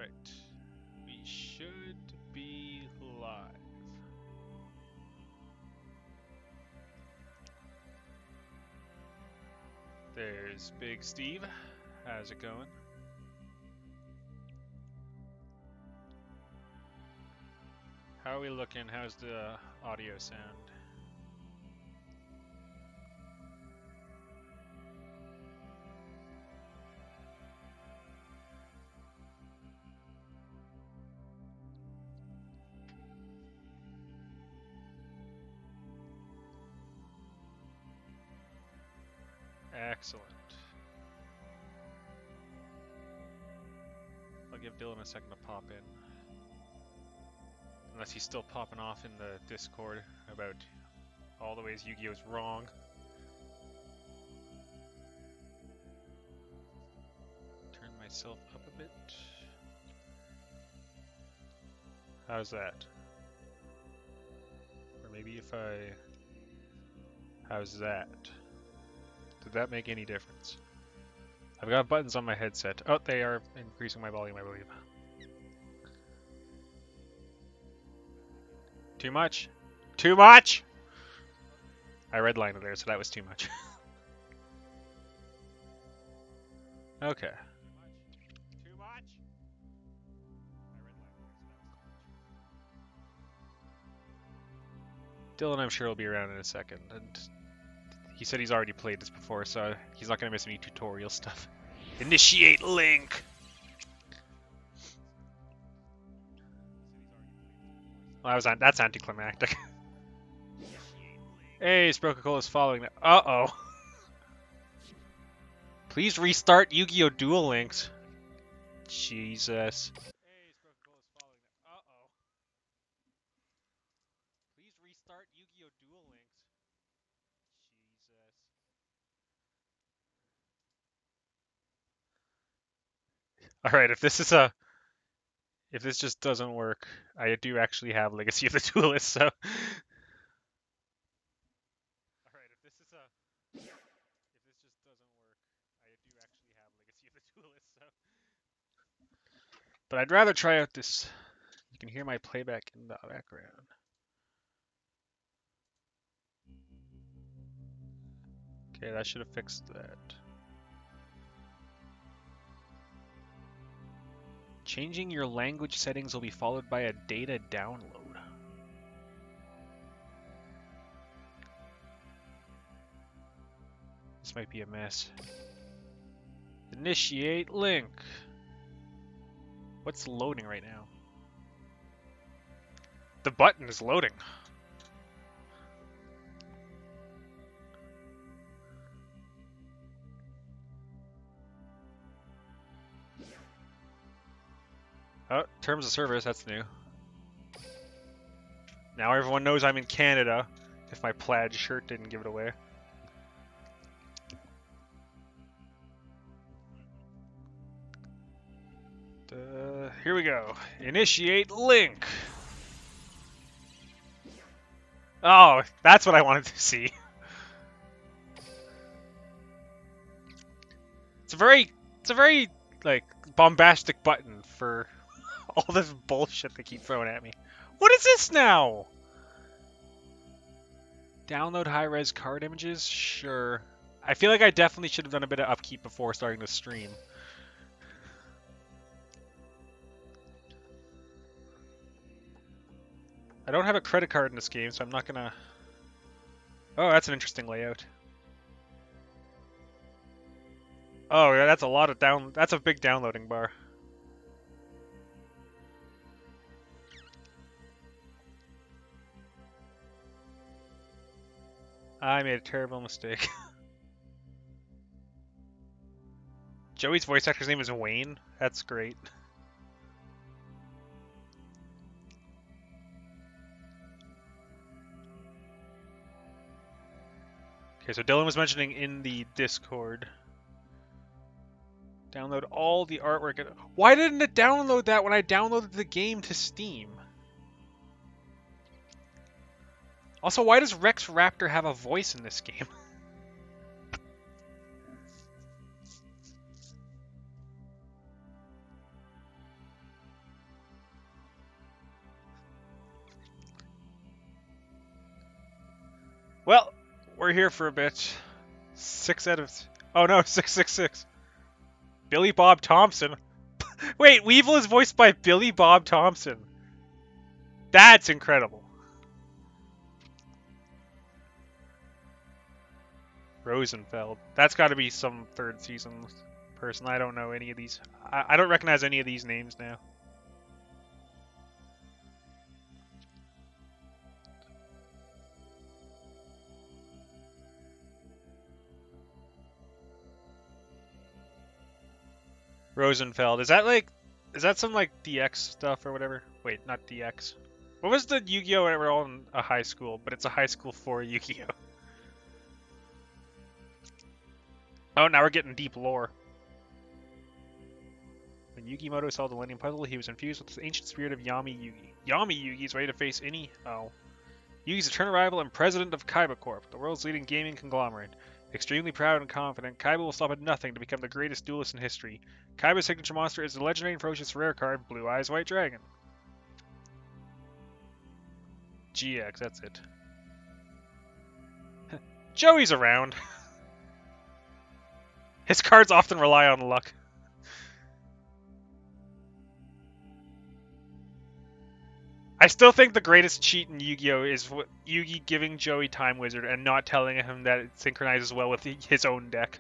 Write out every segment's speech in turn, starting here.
Alright. We should be live. There's Big Steve. How's it going? How are we looking? How's the audio sound? Excellent. I'll give Dylan a second to pop in. Unless he's still popping off in the Discord about all the ways Yu-Gi-Oh's wrong. Turn myself up a bit. How's that? Or maybe if I... How's that? Did that make any difference? I've got buttons on my headset. Oh, they are increasing my volume, I believe. Too much? Too much? I redlined it there, so that was too much. Okay. Too much? Dylan, I'm sure, will be around in a second, and he said he's already played this before, so he's not going to miss any tutorial stuff. Initiate link! Well, that's anticlimactic. Hey, Sprococola is following that. Uh-oh. Please restart Yu-Gi-Oh! Duel Links. Jesus. Hey, Sprococola is following that. Uh-oh. Please restart Yu-Gi-Oh! Duel Links. Jesus. Alright, if this just doesn't work, I do actually have Legacy of the Duelist, so... Alright, if this just doesn't work, I do actually have Legacy of the Duelist, so... But I'd rather try out this... You can hear my playback in the background. Okay, that should have fixed that. Changing your language settings will be followed by a data download. This might be a mess. Initiate link. What's loading right now? The button is loading. Oh, terms of service, that's new. Now everyone knows I'm in Canada, if my plaid shirt didn't give it away. Here we go. Initiate link. Oh, that's what I wanted to see. It's a very like bombastic button for all this bullshit they keep throwing at me. What is this now? Download high-res card images? Sure. I feel like I definitely should have done a bit of upkeep before starting the stream. I don't have a credit card in this game, so I'm not gonna... Oh, that's an interesting layout. Oh, yeah, that's a lot of That's a big downloading bar. I made a terrible mistake. Joey's voice actor's name is Wayne? That's great. Okay, so Dylan was mentioning in the Discord. Download all the artwork. Why didn't it download that when I downloaded the game to Steam? Also, why does Rex Raptor have a voice in this game? we're here for a bit. 6 out of... Oh no, 666. Billy Bob Thompson. Wait, Weevil is voiced by Billy Bob Thompson. That's incredible. Rosenfeld. That's got to be some third season person. I don't know any of these. I don't recognize any of these names now. Rosenfeld. Is that some like DX stuff or whatever? Wait, not DX. What was the Yu-Gi-Oh! When we're all in a high school, but it's a high school for Yu-Gi-Oh! Oh, now we're getting deep lore. When Yugimoto solved the Millennium Puzzle, he was infused with the ancient spirit of Yami Yugi. Yami Yugi is ready to face any... Oh. Yugi's eternal rival and president of Kaiba Corp, the world's leading gaming conglomerate. Extremely proud and confident, Kaiba will stop at nothing to become the greatest duelist in history. Kaiba's signature monster is the legendary and ferocious rare card, Blue Eyes White Dragon. GX, that's it. Joey's around. His cards often rely on luck. I still think the greatest cheat in Yu-Gi-Oh! Is Yugi giving Joey Time Wizard and not telling him that it synchronizes well with his own deck.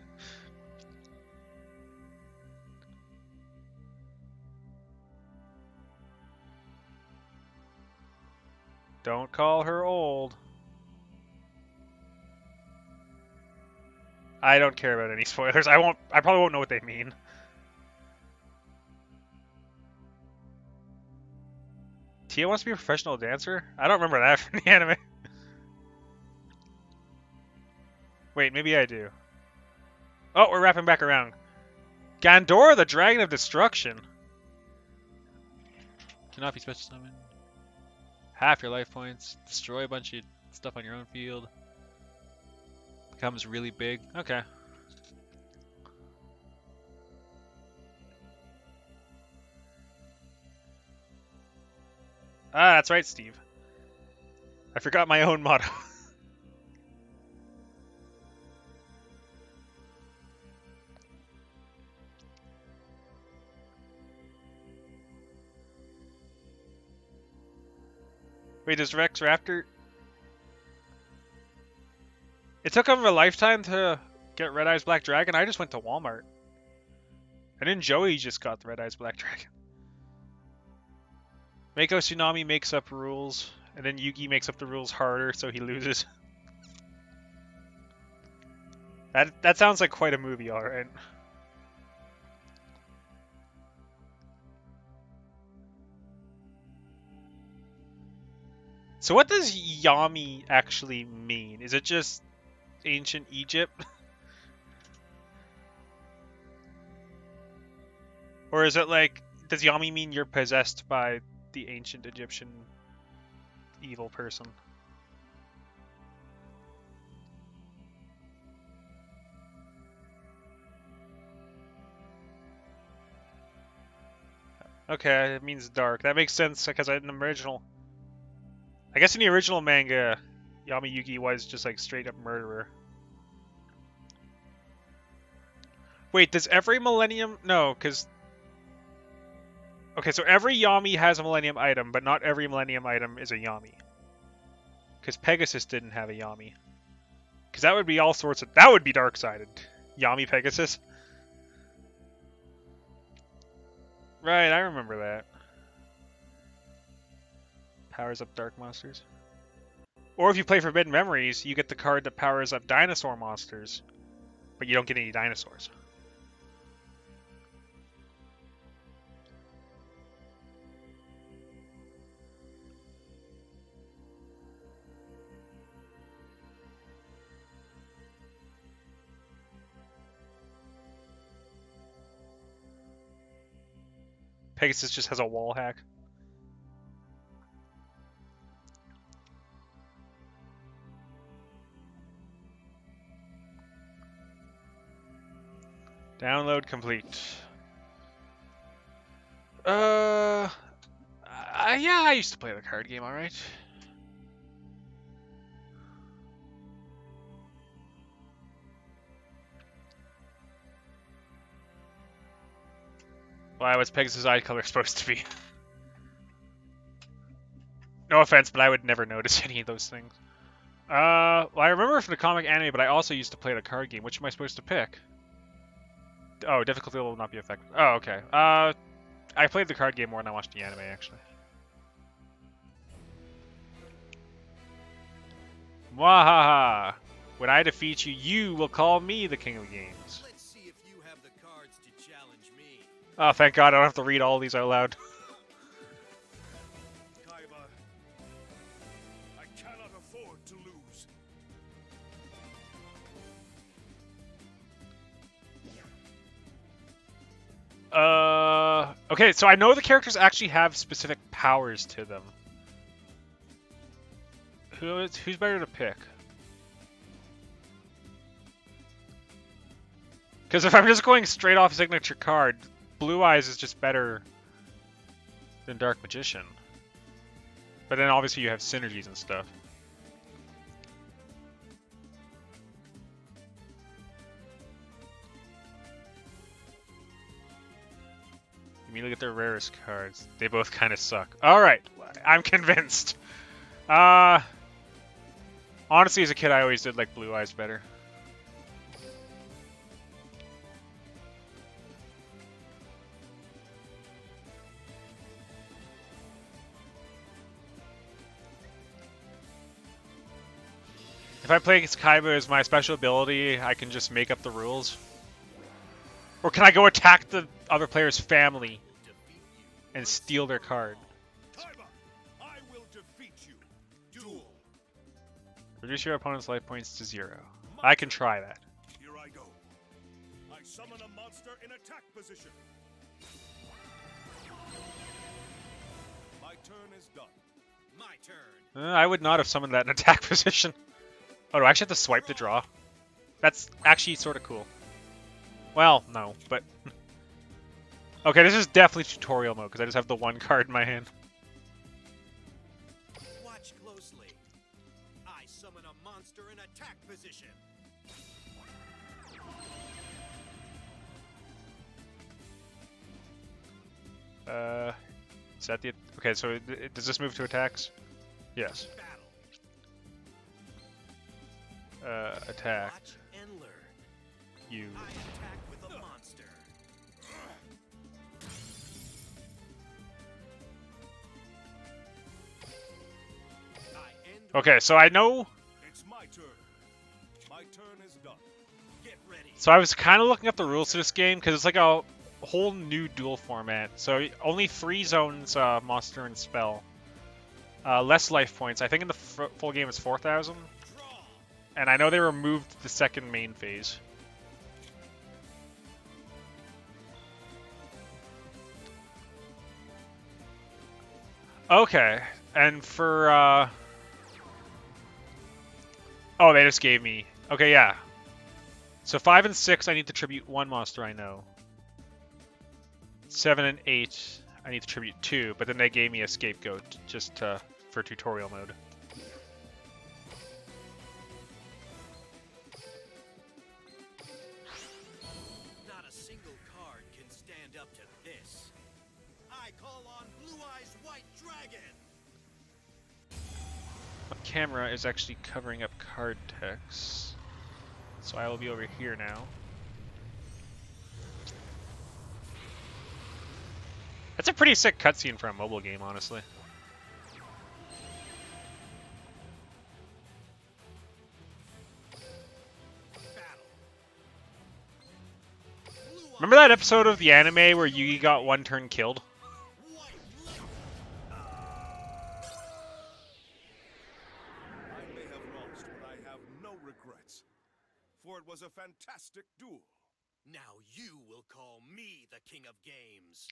Don't call her old. I don't care about any spoilers. I probably won't know what they mean. Tia wants to be a professional dancer? I don't remember that from the anime. Wait, maybe I do. Oh, we're wrapping back around. Gandora, the Dragon of Destruction. Cannot be special summoned. Half your life points. Destroy a bunch of stuff on your own field. Becomes really big. Okay. Ah, that's right, Steve. I forgot my own motto. Wait, does Rex Raptor... It took him a lifetime to get Red Eyes Black Dragon? I just went to Walmart. And then Joey just got the Red Eyes Black Dragon. Mako Tsunami makes up rules, and then Yugi makes up the rules harder, so he loses. That sounds like quite a movie, alright. So what does Yami actually mean? Is it just ancient Egypt? Or is it like, does Yami mean you're possessed by the ancient Egyptian evil person? Okay, it means dark. That makes sense because in the original... I guess in the original manga, Yami Yugi was just like straight up murderer. Wait, does every Millennium... No, because... Okay, so every Yami has a Millennium item, but not every Millennium item is a Yami. Because Pegasus didn't have a Yami. Because that would be all sorts of... That would be dark-sided. Yami Pegasus. Right, I remember that. Powers up dark monsters. Or if you play Forbidden Memories, you get the card that powers up dinosaur monsters, but you don't get any dinosaurs. Pegasus just has a wall hack. Download complete. Yeah, I used to play the card game, alright. Why was Pegasus' eye color supposed to be? No offense, but I would never notice any of those things. Well, I remember from the comic anime, but I also used to play the card game. Which am I supposed to pick? Oh, difficulty will not be affected. Oh, okay. I played the card game more than I watched the anime, actually. Mwahaha! When I defeat you, you will call me the king of games. Let's see if you have the cards to challenge me. Oh, thank God, I don't have to read all these out loud. Kaiba, I cannot afford to lose. Okay, so I know the characters actually have specific powers to them. Who's better to pick? Because if I'm just going straight off signature card, Blue Eyes is just better than Dark Magician. But then obviously you have synergies and stuff. You immediately get their rarest cards. They both kind of suck. Alright, I'm convinced. Honestly, as a kid, I always did like Blue Eyes better. If I play against Kaiba as my special ability, I can just make up the rules. Or can I go attack the other player's family and steal their card? Kaiba, I will defeat you. Duel. Reduce your opponent's life points to 0. I can try that. Here I go. I summon a monster in attack position. My turn is done. My turn. I would not have summoned that in attack position. Oh, do I actually have to swipe to draw? That's actually sort of cool. Well, no, but... Okay, this is definitely tutorial mode, because I just have the one card in my hand. Watch closely. I summon a monster in attack position. Is that the... Okay, so does this move to attacks? Yes. Battle. Attack. Watch and learn. You. I attack with a monster. I end. Okay, so I know... It's my turn. My turn is done. Get ready. So I was kind of looking up the rules to this game, because it's like a whole new duel format. So only 3 zones, monster and spell. Less life points. I think in the full game it's 4,000. Draw. And I know they removed the second main phase. Okay, and for, Oh, they just gave me... Okay, yeah. So 5 and 6, I need to tribute 1 monster I know. 7 and 8, I need to tribute 2, but then they gave me a scapegoat just for tutorial mode. Not a single card can stand up to this. I call on Blue Eyes White Dragon. My camera is actually covering up card text, so I will be over here now. That's a pretty sick cutscene for a mobile game, honestly. Remember that episode of the anime where Yugi got 1 turn killed? I may have lost, but I have no regrets. For it was a fantastic duel. Now you will call me the King of Games.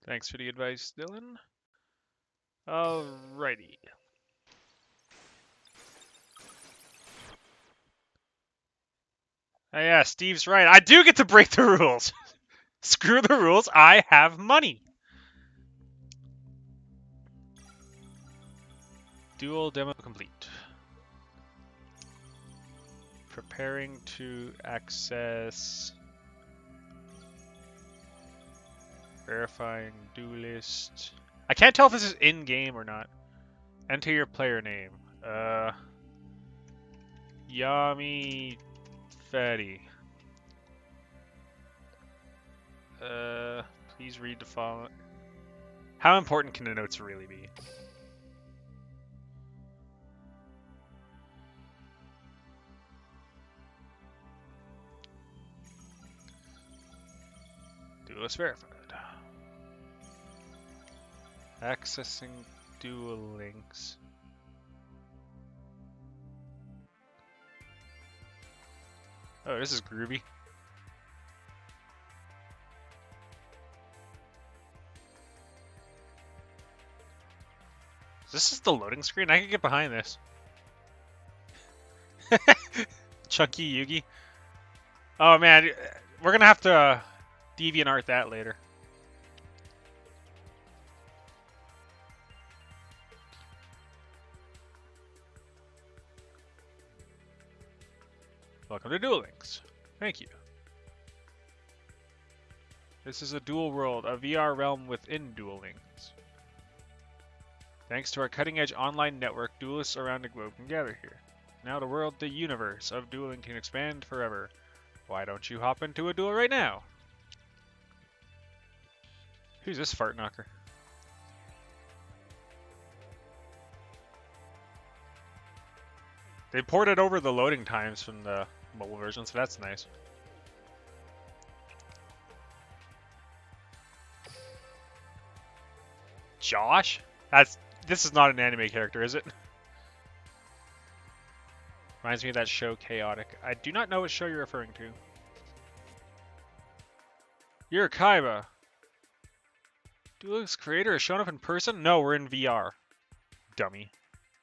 Thanks for the advice, Dylan. Alrighty. Oh, yeah, Steve's right. I do get to break the rules. Screw the rules. I have money. Duel demo complete. Preparing to access. Verifying duelist. I can't tell if this is in game or not. Enter your player name. Yami Fatty. Please read the following. How important can the notes really be? Duelist verified. Accessing dual links. Oh, this is groovy. This is the loading screen? I can get behind this. Chunky Yugi. Oh man, we're gonna have to DeviantArt that later. Welcome to Duel Links. Thank you. This is a dual world, a VR realm within Duel Links. Thanks to our cutting-edge online network, duelists around the globe can gather here. Now the world, the universe of dueling can expand forever. Why don't you hop into a duel right now? Who's this fart knocker? They ported over the loading times from the mobile version, so that's nice. Josh? This is not an anime character, is it? Reminds me of that show Chaotic. I do not know what show you're referring to. You're Kaiba. Duel Links creator has shown up in person? No, we're in VR. Dummy.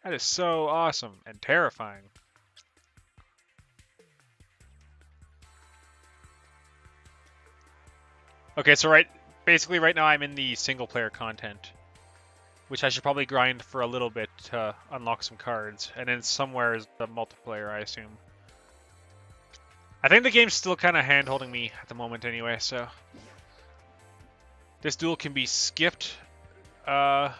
That is so awesome and terrifying. Okay, so basically right now I'm in the single player content, which I should probably grind for a little bit to unlock some cards, and then somewhere is the multiplayer, I assume. I think the game's still kind of hand-holding me at the moment anyway, so... This duel can be skipped. It's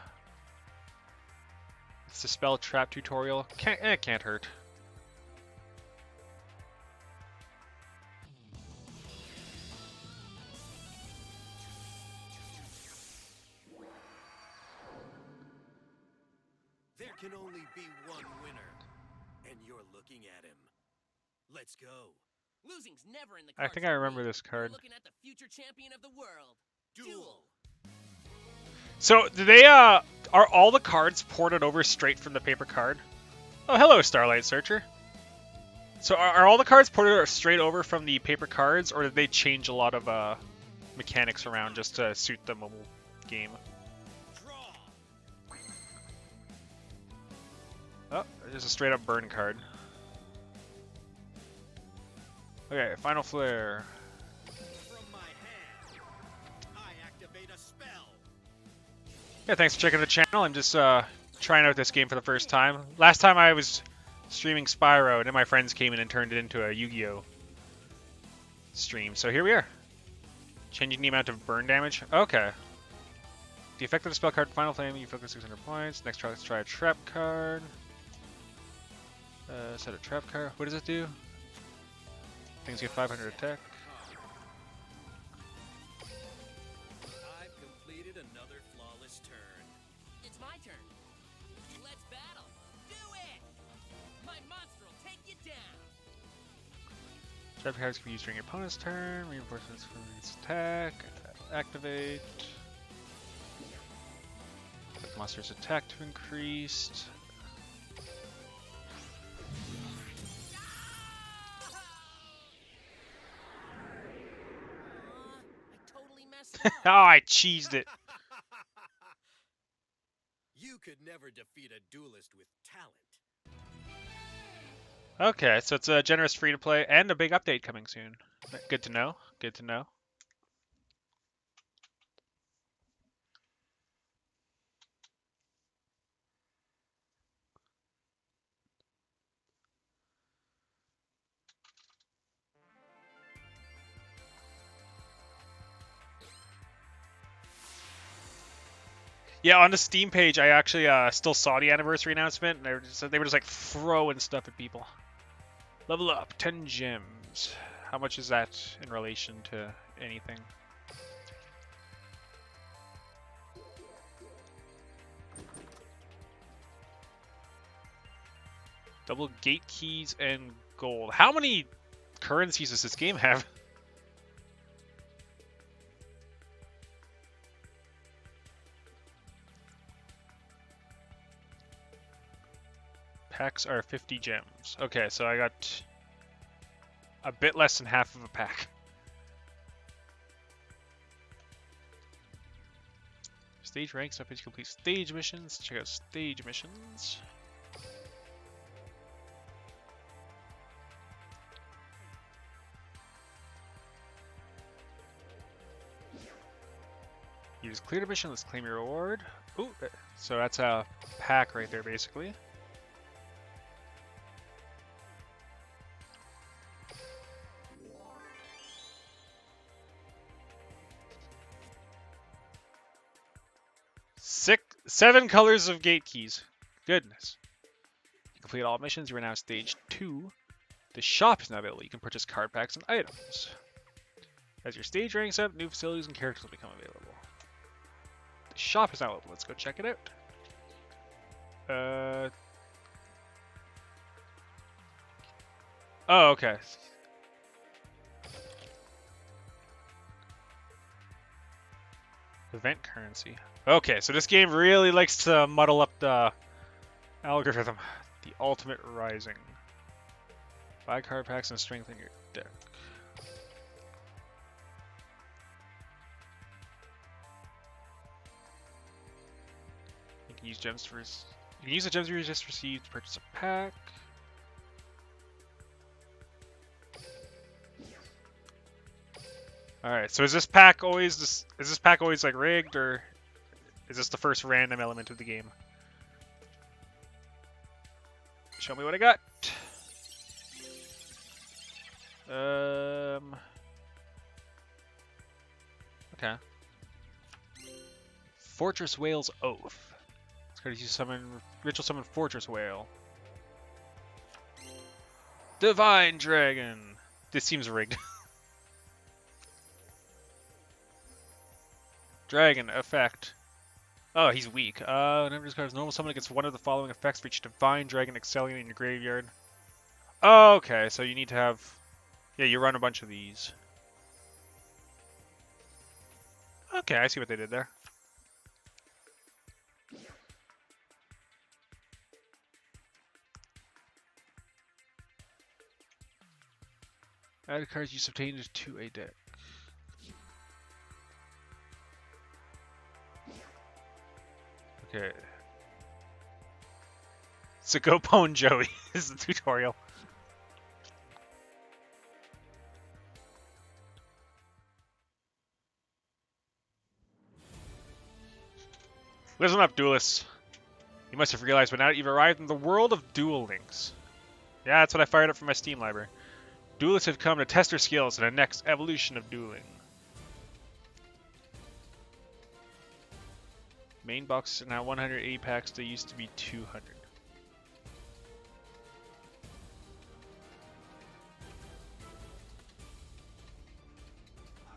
the spell trap tutorial. It can't hurt. There can only be one winner, and you're looking at him. Let's go. Losing's never in the I cards think I for remember me. this card. You're looking at the future champion of the world. Duel. So, do they, are all the cards ported over straight from the paper card? Oh, hello, Starlight Searcher. So, are all the cards ported straight over from the paper cards, or did they change a lot of, mechanics around just to suit the mobile game? Draw. Oh, there's a straight up burn card. Okay, Final Flare. From my hand, I activate a spell. Yeah, thanks for checking the channel. I'm just trying out this game for the first time. Last time I was streaming Spyro, and then my friends came in and turned it into a Yu-Gi-Oh! Stream. So here we are. Changing the amount of burn damage. Okay. The effect of the spell card Final Flame, you focus 600 points. Next try, let's try a trap card. Set a trap card. What does it do? Things get 500 attack. I've completed another flawless turn. It's my turn. Let's battle. Do it! My monster will take you down. Trap cards can be used during your opponent's turn. Reinforcements for its attack. Activate. Let the monster's attack to increase. I totally messed up. Oh, I cheesed it. You could never defeat a duelist with talent. Okay, so it's a generous free-to-play and a big update coming soon. Good to know. Good to know. Yeah, on the Steam page, I actually still saw the anniversary announcement, and they were just like throwing stuff at people. Level up, 10 gems. How much is that in relation to anything? Double gate keys and gold. How many currencies does this game have? Packs are 50 gems. Okay, so I got a bit less than half of a pack. Stage ranks up to complete stage missions. Check out stage missions. You just cleared a mission. Let's claim your reward. Ooh, so that's a pack right there, basically. Seven colors of gate keys. Goodness. You complete all missions. You are now stage 2. The shop is now available. You can purchase card packs and items. As your stage ranks up, new facilities and characters will become available. The shop is now open. Let's go check it out. Oh, okay. Event currency. Okay, so this game really likes to muddle up the algorithm. The Ultimate Rising. Buy card packs and strengthen your deck. You can use gems for. You can use the gems you just received to purchase a pack. All right, so is this pack always like rigged, or is this the first random element of the game? Show me what I got. Okay. Fortress Whale's Oath. It's going to use ritual summon Fortress Whale. Divine Dragon. This seems rigged. Dragon effect. Oh, he's weak. Whenever this card is normal summon against one of the following effects for each Divine Dragon excelling in your graveyard. Oh, okay, so you need to have... Yeah, you run a bunch of these. Okay, I see what they did there. Add cards you obtained to a deck. Okay. So go pwn Joey is the tutorial. Listen up, duelists. You must have realized by now that you've arrived in the world of Duel Links. Yeah, that's what I fired up from my Steam library. Duelists have come to test their skills in the next evolution of dueling. Main box are now 180 packs. They used to be 200.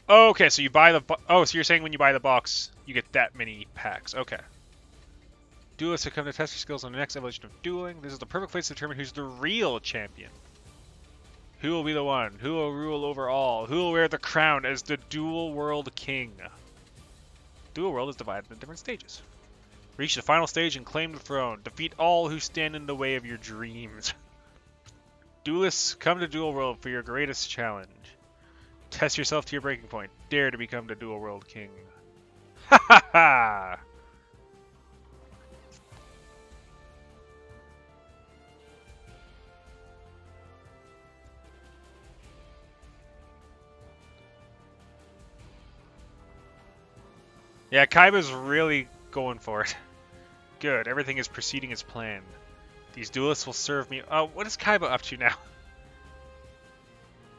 Oh, okay, so you buy the... Oh, so you're saying when you buy the box, you get that many packs. Okay. Duelists have come to test their skills on the next evolution of dueling. This is the perfect place to determine who's the real champion. Who will be the one? Who will rule over all? Who will wear the crown as the Duel World King? Duel World is divided into different stages. Reach the final stage and claim the throne. Defeat all who stand in the way of your dreams. Duelists, come to Duel World for your greatest challenge. Test yourself to your breaking point. Dare to become the Duel World King. Ha ha ha! Yeah, Kaiba's really going for it. Good, everything is proceeding as planned. These duelists will serve me. Oh, what is Kaiba up to now?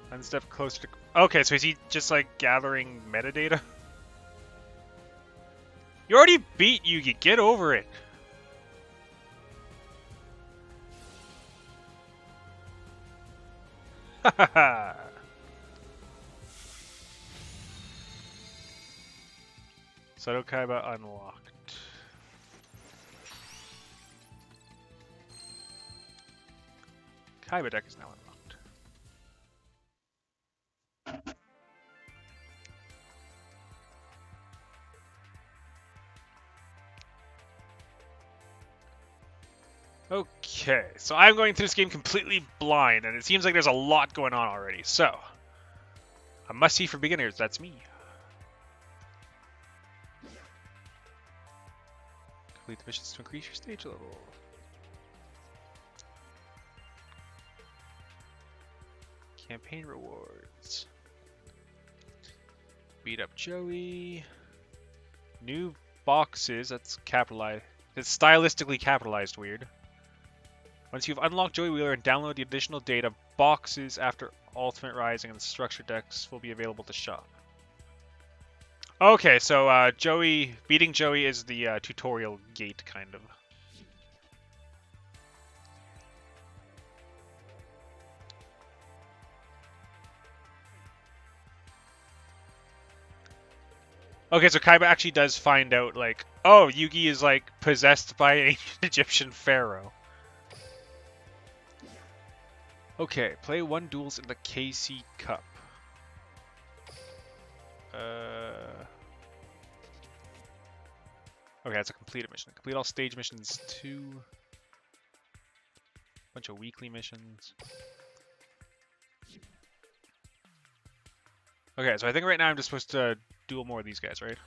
One step closer to... Okay, so is he just like gathering metadata? You already beat Yugi. Get over it. Hahaha. Seto Kaiba unlocked. Kaiba deck is now unlocked. Okay, so I'm going through this game completely blind, and it seems like there's a lot going on already. So, a must-see for beginners, that's me. Complete the missions to increase your stage level. Campaign rewards. Beat up Joey. New boxes, that's capitalized. It's stylistically capitalized weird. Once you've unlocked Joey Wheeler and download the additional data, boxes after Ultimate Rising and the structure decks will be available to shop. Okay, so beating Joey is the tutorial gate, kind of. Okay, so Kaiba actually does find out, like, oh, Yugi is, like, possessed by an ancient Egyptian pharaoh. Okay, play 1 duels in the KC Cup. Okay, that's a completed mission. Complete all stage missions 2. Bunch of weekly missions. Okay, so I think right now I'm just supposed to duel more of these guys, right?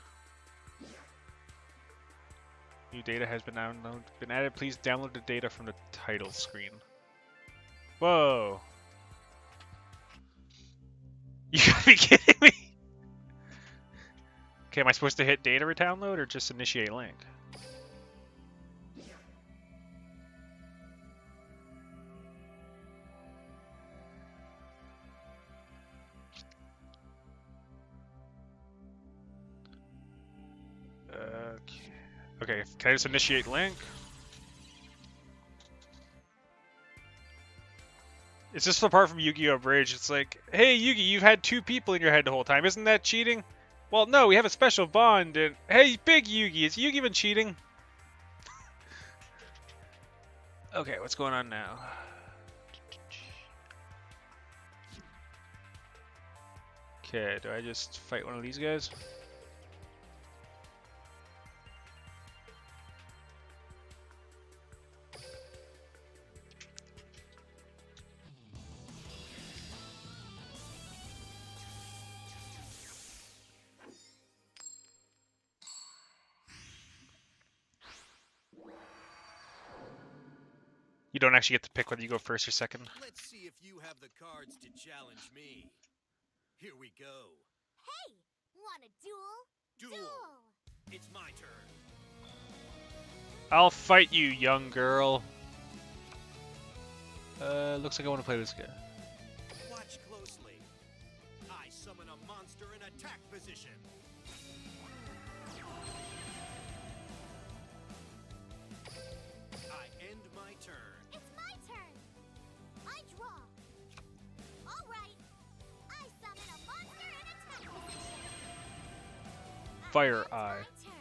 New data has been added. Please download the data from the title screen. Whoa. You gotta be kidding me! Okay, am I supposed to hit data download or just initiate link? Okay, can I just initiate link? It's just the part from Yu-Gi-Oh! Bridge. It's like, hey Yugi, you've had 2 people in your head the whole time. Isn't that cheating? Well, no, we have a special bond, and hey, big Yugi, is Yugi even cheating? Okay, what's going on now? Okay, do I just fight one of these guys? You don't actually get to pick whether you go first or second. Let's see if you have the cards to challenge me. Here we go. Hey! Want a duel? Duel. It's my turn. I'll fight you, young girl. Looks like I want to play this guy. Watch closely. I summon a monster in attack position. I end my turn. It's my turn. I draw. All right. I summon a monster in attack position. Fire It's Eye. my turn.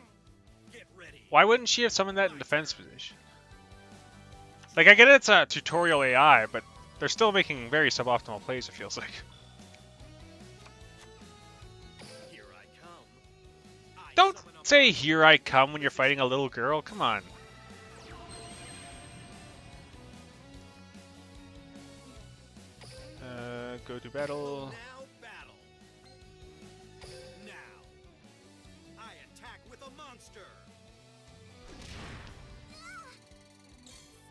Get ready. Why wouldn't she have summoned that in defense position? Like, I get it's a tutorial AI, but they're still making very suboptimal plays, it feels like. Here I come. I Don't summon a say, here I come, when you're fighting a little girl. Come on. Go to battle. Now battle. Now, I attack with a monster.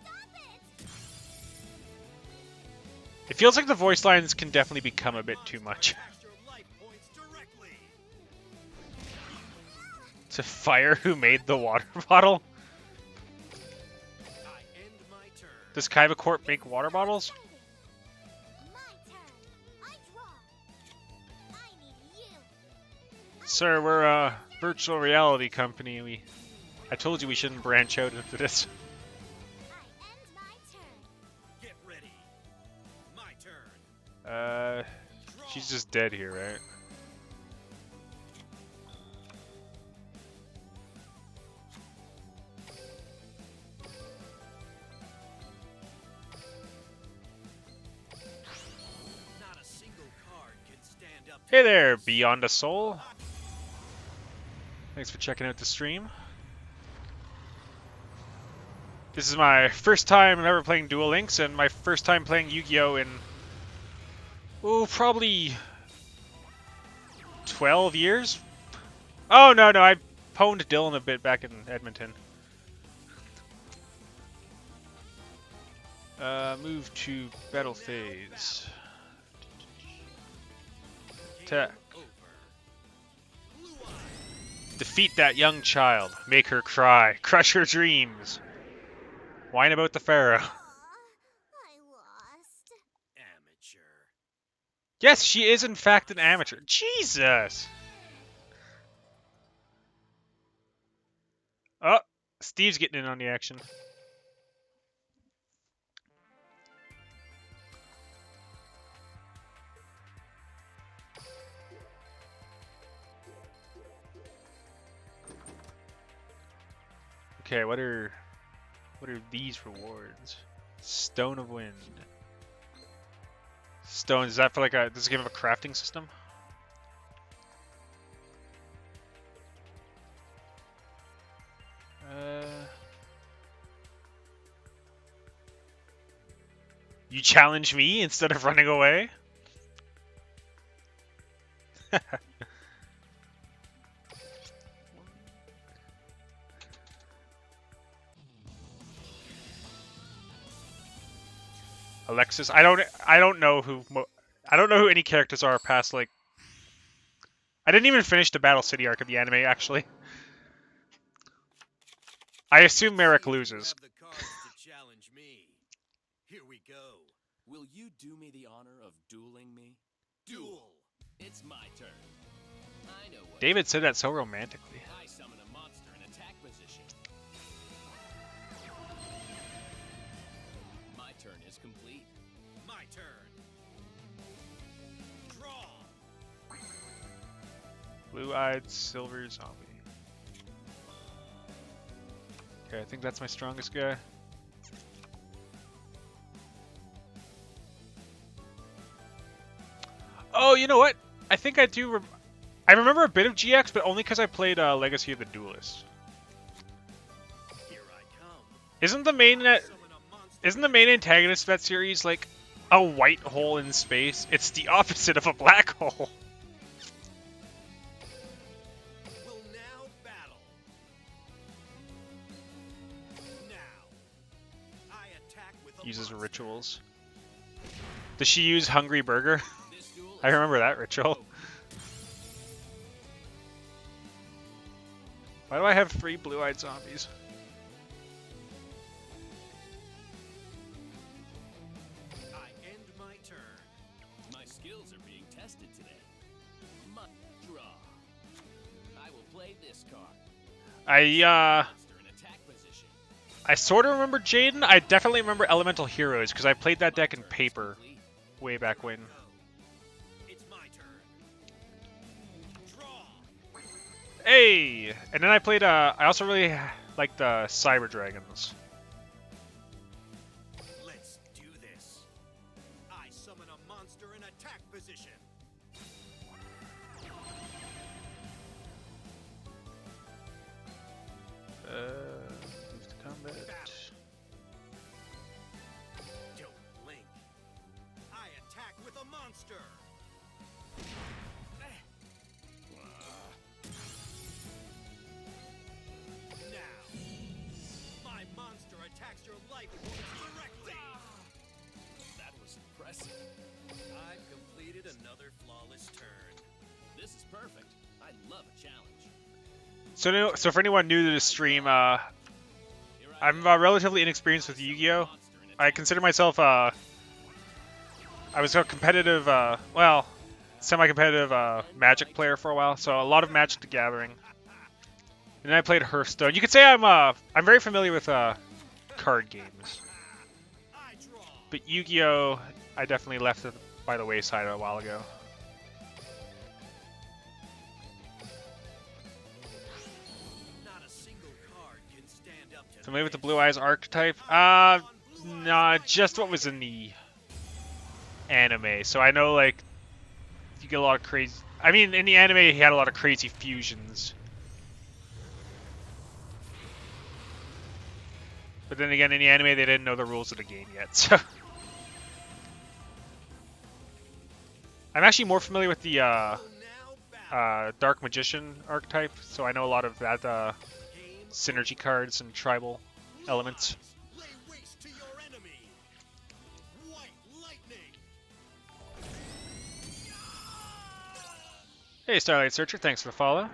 Stop it! It feels like the voice lines can definitely become a bit too much. Monster has your life points directly. To fire who made the water bottle? I end my turn. Does Kaiba Corp make water bottles? My turn. I draw. I need you. Sir, we're a virtual reality company. I told you we shouldn't branch out into this. I end my turn. Get ready. My turn. She's just dead here, right? Not a single card can stand up. Hey there, Beyond a Soul. Thanks for checking out the stream. This is my first time ever playing Duel Links, and my first time playing Yu-Gi-Oh! In, oh, probably 12 years? Oh, no, I pwned Dylan a bit back in Edmonton. Move to battle phase. Attack. Defeat that young child. Make her cry. Crush her dreams. Whine about the Pharaoh. Aw, I lost. Amateur. Yes, she is in fact an amateur. Jesus! Oh, Steve's getting in on the action. Okay, what are these rewards? Stone of Wind. Stone, is that for like a, does it give a crafting system? You challenge me instead of running away? Alexis, I don't know who any characters are past like. I didn't even finish the Battle City arc of the anime actually. I assume Merrick loses. You have the cards to challenge me. Here we go. Will you do me the honor of dueling me? Duel. It's my turn. I know what. David said that so romantically. I summon a monster in attack position. My turn is complete. My turn. Draw. Blue-eyed silver zombie. Okay, I think that's my strongest guy. Oh, you know what? I think I do. I remember a bit of GX, but only because I played Legacy of the Duelist. Here I come. Isn't the main Summon a monster. isn't the main antagonist of that series like a white hole in space? It's the opposite of a black hole. Will now battle. Now. I attack with a Uses monster. rituals. Does she use Hungry Burger? This duel I is remember that ritual. Why do I have 3 blue-eyed zombies? I end my turn. My skills are being tested today. Draw. I will play this card. I Monster in attack position. sort of remember Jaden. I definitely remember Elemental Heroes because I played that deck in paper Complete. way back when. Go. It's my turn. Draw. Hey! And then I played, I also really liked the Cyber Dragons. Let's do this. I summon a monster in attack position. Move to combat. Don't blink. I attack with a monster. Now, my monster attacks your life points directly. That was impressive. I've completed another flawless turn. This is perfect. I love a challenge. So for anyone new to the stream, Here I I'm go. relatively inexperienced with Yu-Gi-Oh! Monster in I attack consider myself, I was a competitive, well, semi-competitive Magic player for a while, so a lot of Magic the Gathering. And then I played Hearthstone. You could say I'm very familiar with card games. But Yu-Gi-Oh, I definitely left it by the wayside a while ago. Not a single card can stand up to Familiar with the Blue Eyes archetype? Nah, just what was in the anime. So I know, like, you get a lot of crazy... I mean, in the anime, he had a lot of crazy fusions. But then again, in the anime, they didn't know the rules of the game yet, so... I'm actually more familiar with the Dark Magician archetype, so I know a lot of that synergy cards and tribal elements. lay waste to your enemy. White lightning. Hey, Starlight Searcher, thanks for the follow.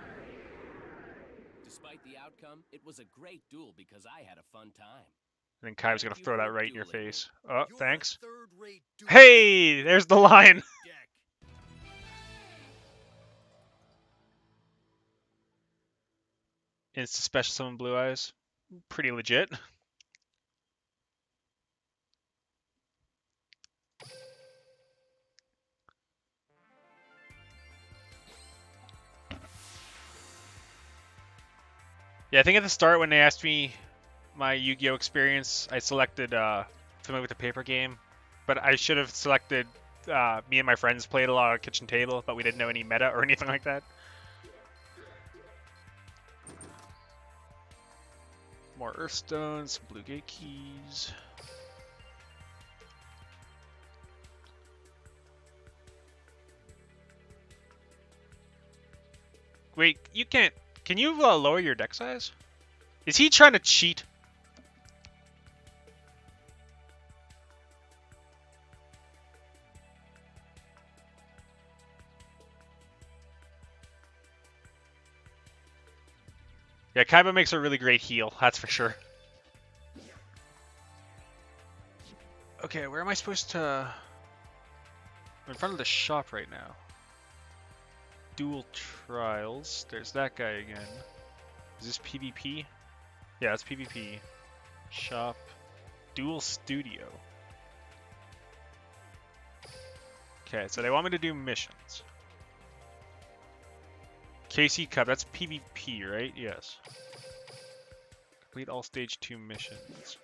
Despite the outcome, it was a great duel because I had a fun time. And then Kai's gonna throw that right in your face. Oh, You're a thanks. third-rate duelist. Hey, there's the line. Deck. Insta special summon Blue Eyes. Pretty legit. Yeah, I think at the start when they asked me my Yu-Gi-Oh experience, I selected familiar with the paper game, but I should have selected me and my friends played a lot of kitchen table, but we didn't know any meta or anything like that. More Earthstones, Blue Gate Keys. Wait, you can't... Can you lower your deck size? Is he trying to cheat? Yeah, Kaiba makes a really great heal, that's for sure. Okay, where am I supposed to... I'm in front of the shop right now. Dual Trials. There's that guy again. Is this PvP? Yeah, it's PvP. Shop. Dual Studio. Okay, so they want me to do missions. KC Cup, that's PvP, right? Yes. Complete all stage 2 missions.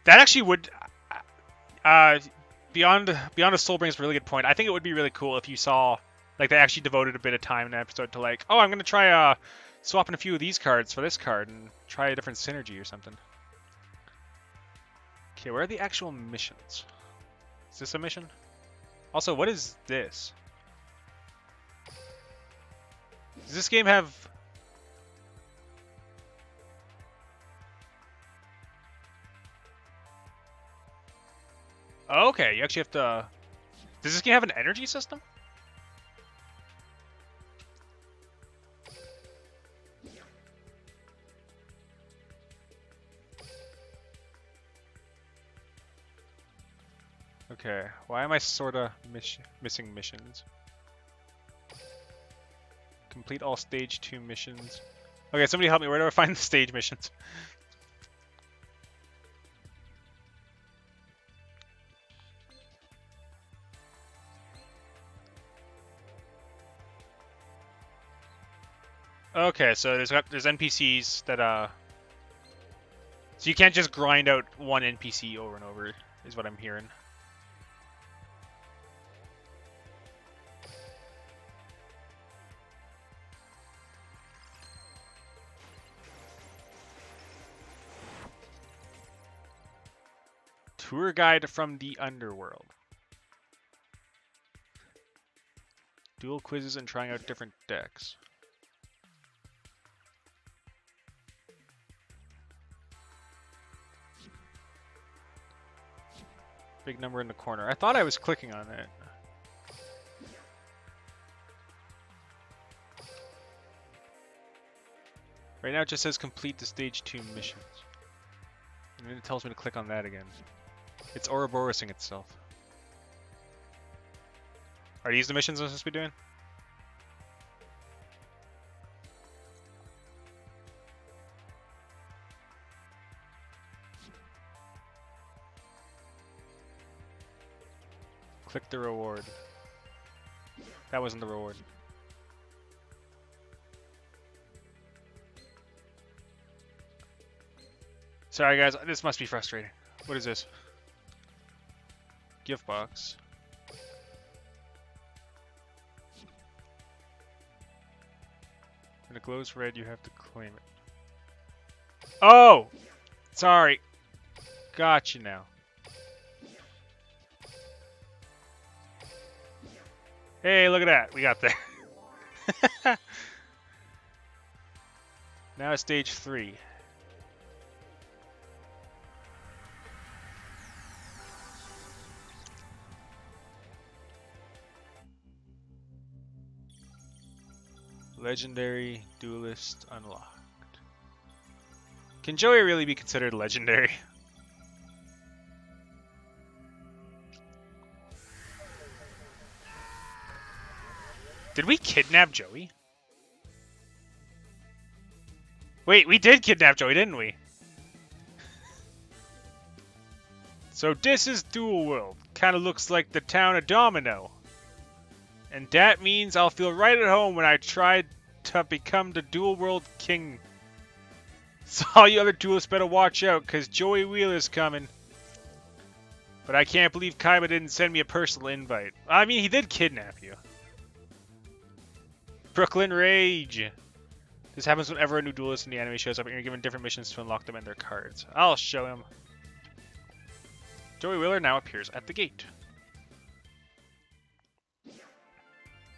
That actually would, beyond a Soulbringer is a really good point. I think it would be really cool if you saw, like, they actually devoted a bit of time in an episode to, like, oh, I'm gonna try swapping a few of these cards for this card and try a different synergy or something. Okay, where are the actual missions? Is this a mission? Also, what is this? Does this game have... Oh, okay, you actually have to... Does this game have an energy system? Okay, why am I sorta missing missions? Complete all stage 2 missions. Okay, somebody help me, where do I find the stage missions? Okay, so there's NPCs that so you can't just grind out one NPC over and over, is what I'm hearing. Tour guide from the underworld. Dual quizzes and trying out different decks. Big number in the corner. I thought I was clicking on it. Right now it just says complete the stage 2 missions. And then it tells me to click on that again. It's Ouroborosing itself. Are these the missions I'm supposed to be doing? Click the reward. That wasn't the reward. Sorry guys, this must be frustrating. What is this? Gift box. When it glows red, you have to claim it. Oh! Sorry. Gotcha now. Hey, look at that. We got there. Now it's stage 3. Legendary Duelist unlocked. Can Joey really be considered legendary? Did we kidnap Joey? Wait, we did kidnap Joey, didn't we? So this is Dual World. Kinda looks like the town of Domino. And that means I'll feel right at home when I try to become the Dual World King. So all you other duelists better watch out, cause Joey Wheeler's coming. But I can't believe Kaiba didn't send me a personal invite. I mean, he did kidnap you. Brooklyn Rage. This happens whenever a new duelist in the anime shows up and you're given different missions to unlock them and their cards. I'll show him. Joey Wheeler now appears at the gate.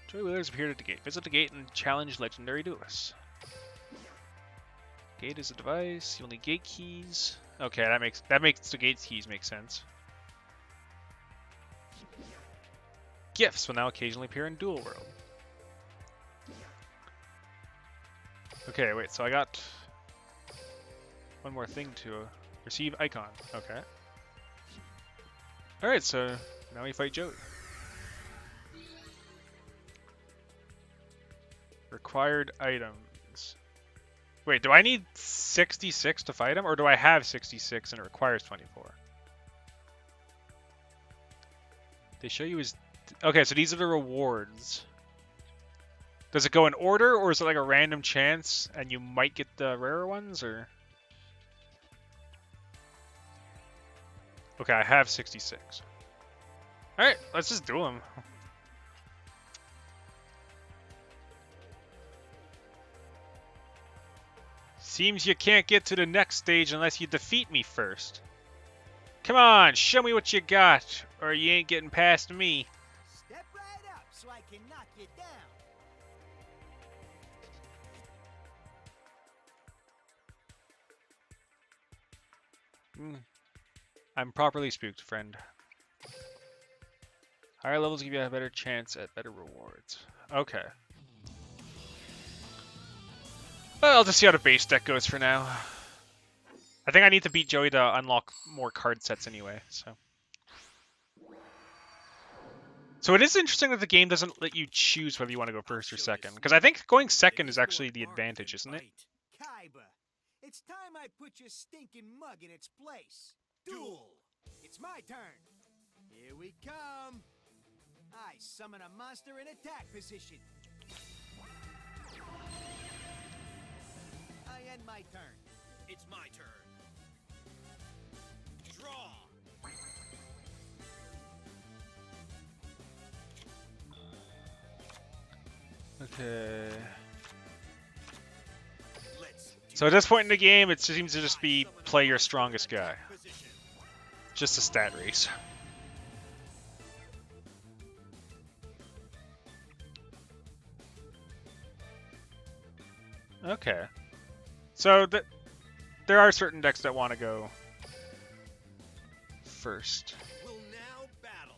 Joey Wheeler has appeared at the gate. Visit the gate and challenge legendary duelists. Gate is a device. You will need gate keys. Okay, that makes the gate keys make sense. Gifts will now occasionally appear in Dual World. Okay, wait, so I got one more thing to receive icon. Okay. Alright, so now we fight Joey. Required items. Wait, do I need 66 to fight him, or do I have 66 and it requires 24? They show you his... Okay, so these are the rewards. Does it go in order, or is it like a random chance, and you might get the rarer ones, or...? Okay, I have 66. Alright, let's just duel him. Seems you can't get to the next stage unless you defeat me first. Come on, show me what you got, or you ain't getting past me. Step right up so I can knock you down. I'm properly spooked, friend. Higher levels give you a better chance at better rewards. Okay. Well, I'll just see how the base deck goes for now. I think I need to beat Joey to unlock more card sets anyway, so. So it is interesting that the game doesn't let you choose whether you want to go first or second, because I think going second is actually the advantage, isn't it? Kaiba, it's time I put your stinking mug in its place. Duel! It's my turn. Here we come. I summon a monster in attack position. I end my turn. It's my turn. Draw. Okay. Let's So at this point in the game, it seems to just be play your strongest guy. Just a stat race. Okay. So there are certain decks that want to go first. will now battle.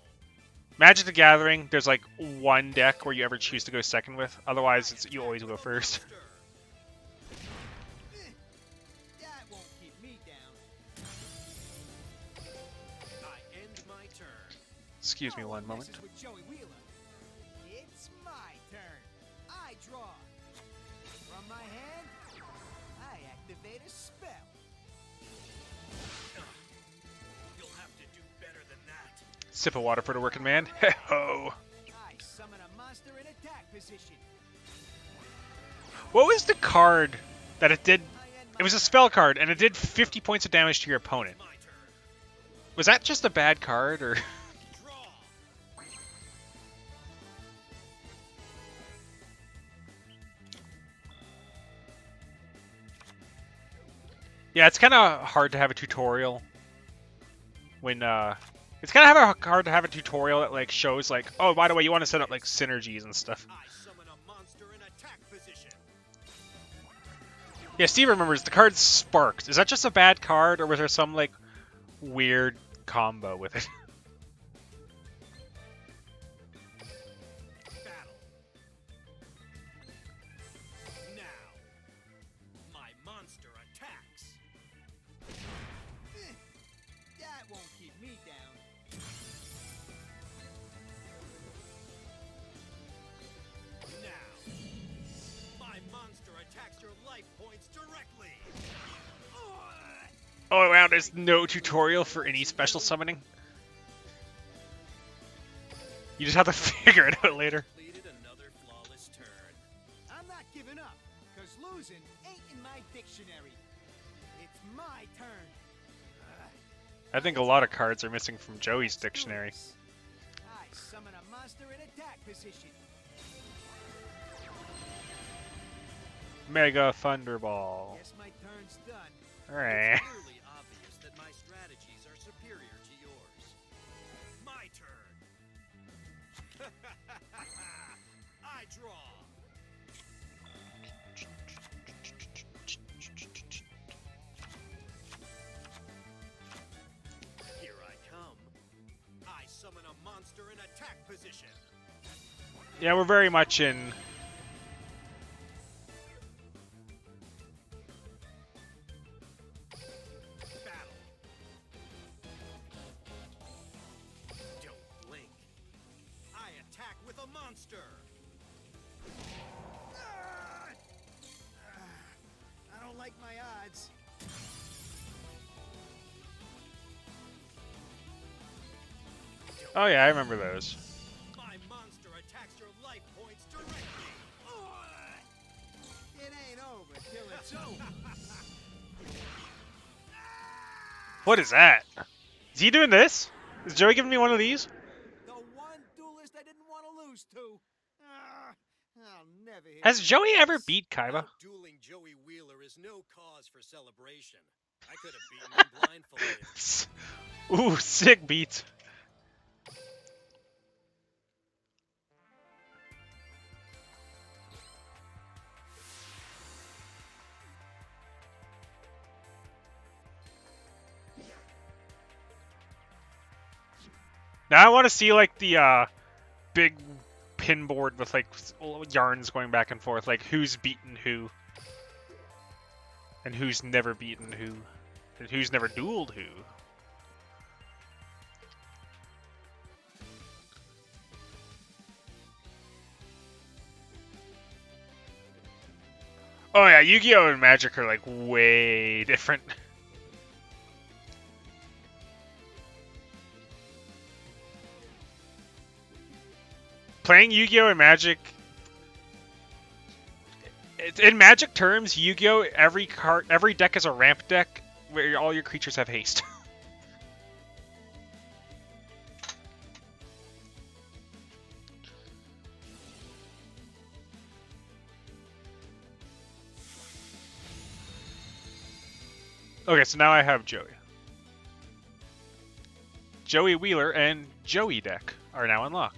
Magic the Gathering, there's like one deck where you ever choose to go second with. Otherwise, you always go first. Excuse me No one one moment. messes with Joey Wheeler. It's my turn. I draw. From my hand, I activate a spell. You'll have to do better than that. Sip of water for the working man. Hey-ho! I summon a monster in attack position. What was the card that it did? I end It my was a turn. spell card, and it did 50 points of damage to your opponent. My turn. Was that just a bad card, or...? Draw. Yeah, it's kind of hard to have a tutorial when, It's kind of hard to have a tutorial that, like, shows, like, oh, by the way, you want to set up, like, synergies and stuff. I summon a monster in attack position. Yeah, Steve remembers the card Sparked. Is that just a bad card, or was there some, like, weird combo with it? Battle. Now, my monster attacks. That won't keep me down. Now, my monster attacks your life points directly. Oh, wow, there's no tutorial for any special summoning. You just have to figure it out later. Completed another flawless turn. I'm not giving up, because losing ain't in my dictionary. It's my turn. I think a lot of cards are missing from Joey's Let's do dictionary. this. I summon a monster in attack position. Mega Thunderball. Guess my turn's done. Alright. It's clearly obvious that my strategies are superior to yours. My turn. I draw. Here I come. I summon a monster in attack position. Yeah, we're very much in... Battle. Don't blink. I attack with a monster. I don't like my odds. Oh yeah, I remember those. My monster attacks your life points directly. It ain't over till it's over. What is that? Is he doing this? Is Joey giving me one of these? The one duelist I didn't want to lose to. I'll never hit Has you Joey ever twice. beat Kaiba? Dueling Joey Wheeler is no cause for celebration. I could have beaten him blindfolded. Ooh, sick beat. Now I want to see like the big pin board with like yarns going back and forth, like who's beaten who, and who's never beaten who, and who's never dueled who. Oh yeah, Yu-Gi-Oh! And Magic are like way different. Playing Yu-Gi-Oh! And Magic... In Magic terms, Yu-Gi-Oh! Every deck is a ramp deck where all your creatures have haste. Okay, so now I have Joey. Joey Wheeler and Joey deck are now unlocked.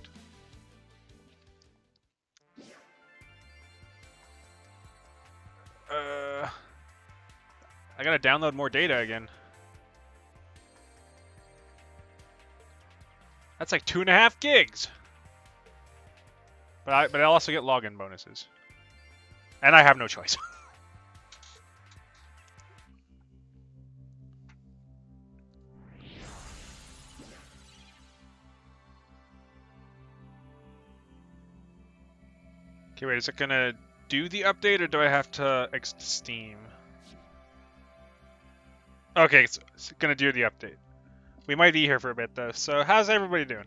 I gotta download more data again. That's like 2.5 gigs. But I'll also get login bonuses. And I have no choice. Okay, wait, is it gonna do the update or do I have to exit Steam? Okay, it's gonna do the update. We might be here for a bit though, so how's everybody doing?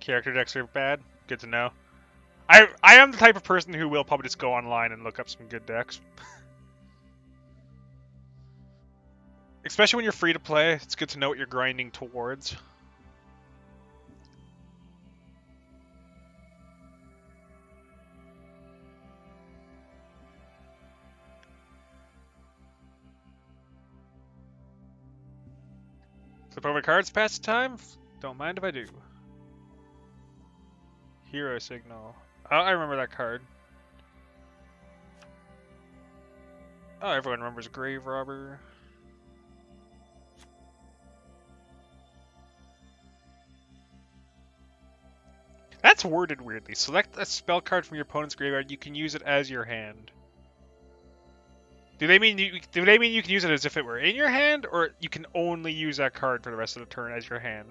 Character decks are bad? Good to know. I am the type of person who will probably just go online and look up some good decks. Especially when you're free to play, it's good to know what you're grinding towards. Flip over cards past the time? Don't mind if I do. Hero Signal. Oh, I remember that card. Oh, everyone remembers Grave Robber. That's worded weirdly. Select a spell card from your opponent's graveyard. You can use it as your hand. Do they mean you can use it as if it were in your hand, or you can only use that card for the rest of the turn as your hand?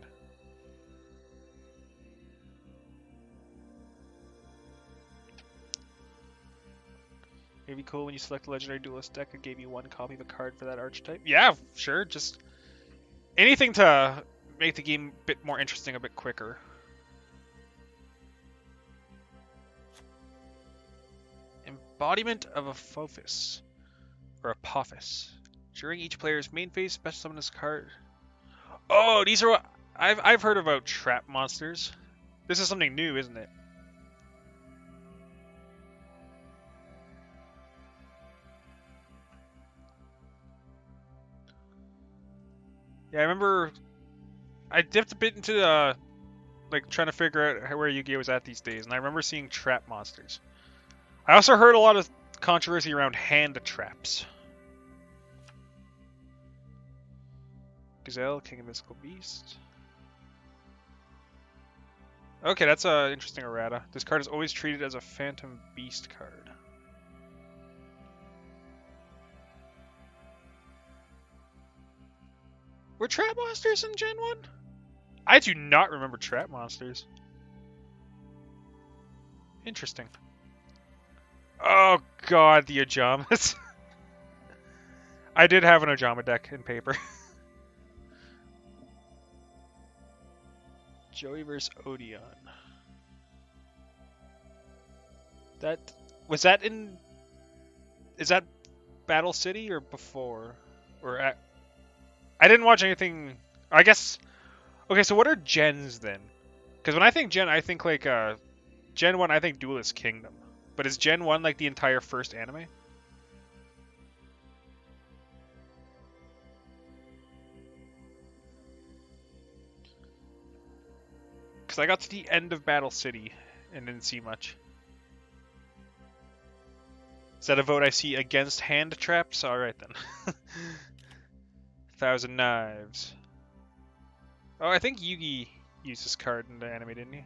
It'd be cool when you select a legendary duelist deck. It gave you one copy of a card for that archetype. Yeah, sure. Just anything to make the game a bit more interesting, a bit quicker. Embodiment of Apophis. Or Apophis. During each player's main phase, special summon this card. Oh, these are what I've heard about trap monsters. This is something new, isn't it? Yeah, I remember I dipped a bit into like trying to figure out where Yu-Gi-Oh was at these days, and I remember seeing trap monsters. I also heard a lot of controversy around hand traps. Gazelle, King of Mystical Beast. Okay, that's an interesting errata. This card is always treated as a Phantom Beast card. Were trap monsters in Gen 1? I do not remember trap monsters. Interesting. Oh god, the Ojamas. I did have an Ojama deck in paper. Joey vs. Odeon. Was that in... Is that Battle City or before? Or at... I didn't watch anything... I guess... Okay, so what are gens then? Because when I think gen, I think like... Gen 1, I think Duelist Kingdom. But is Gen 1 like the entire first anime? Because I got to the end of Battle City and didn't see much. Is that a vote I see against hand traps? Alright then. Thousand Knives. Oh, I think Yugi used this card in the anime, didn't he?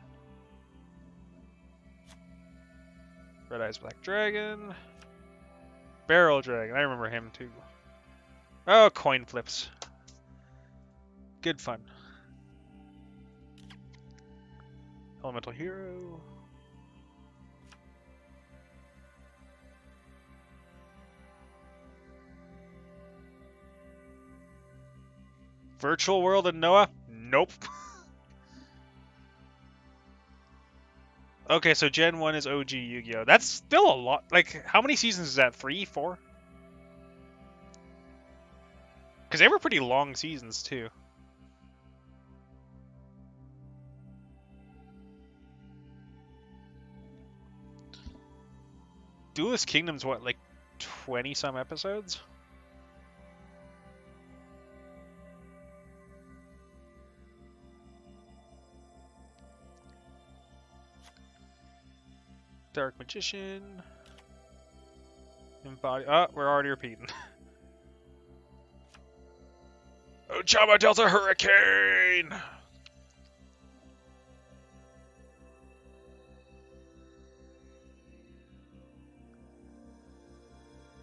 Red Eyes Black Dragon. Barrel Dragon. I remember him too. Oh, coin flips. Good fun. Elemental Hero. Virtual World and Noah? Nope. Okay, so Gen 1 is OG Yu-Gi-Oh! That's still a lot. Like, how many seasons is that? 3, 4? Because they were pretty long seasons, too. Duelist Kingdom's what, like 20-some episodes? Dark Magician. Embody. Oh, we're already repeating. Ojama Delta Hurricane!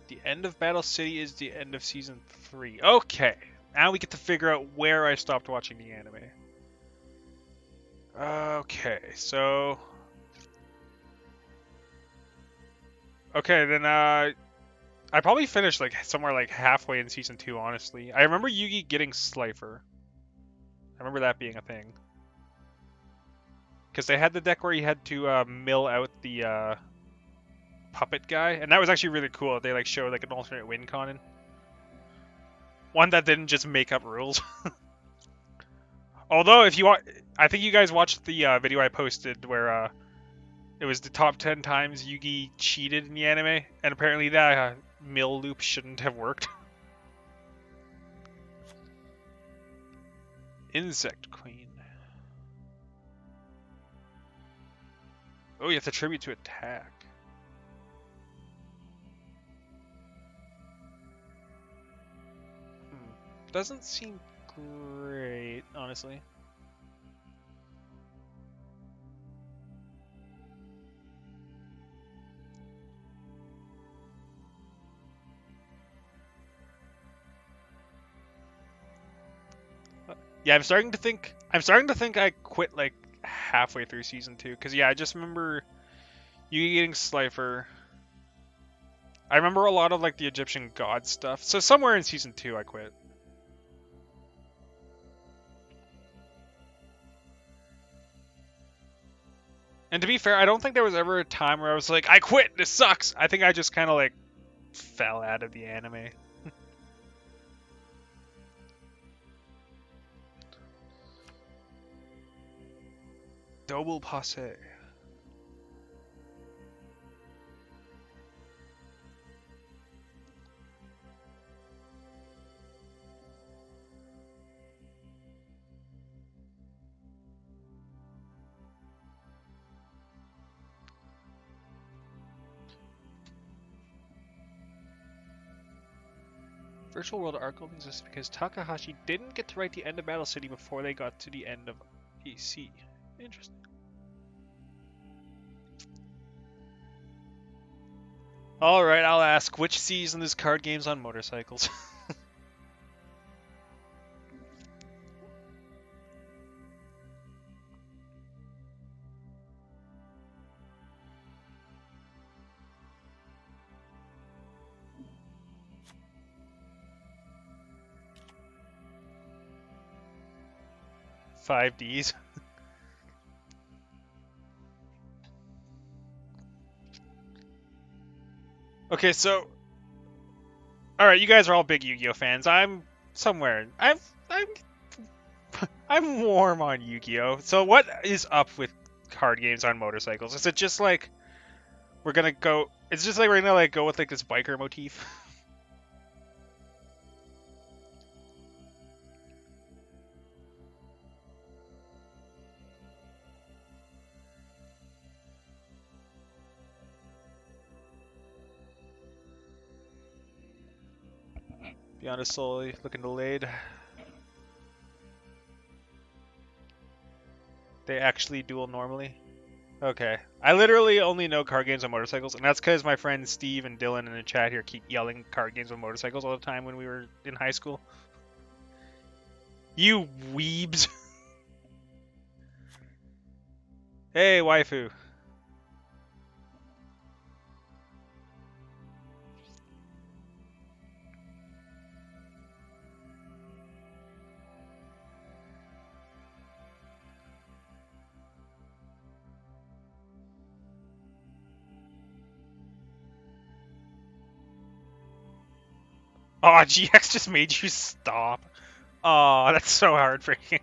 The end of Battle City is the end of Season 3. Okay, now we get to figure out where I stopped watching the anime. Okay, so... Okay, then, I probably finished, like, somewhere, like, halfway in Season 2, honestly. I remember Yugi getting Slifer. I remember that being a thing. Because they had the deck where you had to, mill out the, puppet guy, and that was actually really cool. They, like, showed, like, an alternate win con. One that didn't just make up rules. Although, if you want... I think you guys watched the, video I posted where, it was the top 10 times Yugi cheated in the anime, and apparently that mill loop shouldn't have worked. Insect Queen. Oh, you have to tribute to attack. Doesn't seem great, honestly. Yeah, I'm starting to think I quit like halfway through season 2, because yeah, I just remember you getting Slifer. I remember a lot of like the Egyptian god stuff. So somewhere in season 2 I quit. And to be fair, I don't think there was ever a time where I was like, I quit, this sucks. I think I just kind of like fell out of the anime. Double passe. Virtual World Arc only exists because Takahashi didn't get to write the end of Battle City before they got to the end of EC. Interesting. Alright, I'll ask, which season is Card Games on Motorcycles? Five Ds. Okay, so... Alright, you guys are all big Yu-Gi-Oh fans. I'm somewhere. I'm warm on Yu-Gi-Oh! So what is up with Card Games on Motorcycles? Is it just like... We're gonna go... It's just like we're gonna like go with like this biker motif? Beyond a Soul looking delayed. They actually duel normally? Okay. I literally only know Card Games on Motorcycles, and that's because my friends Steve and Dylan in the chat here keep yelling Card Games on Motorcycles all the time when we were in high school. You weebs! Hey, waifu. Oh, GX just made you stop. Oh, that's so heartbreaking.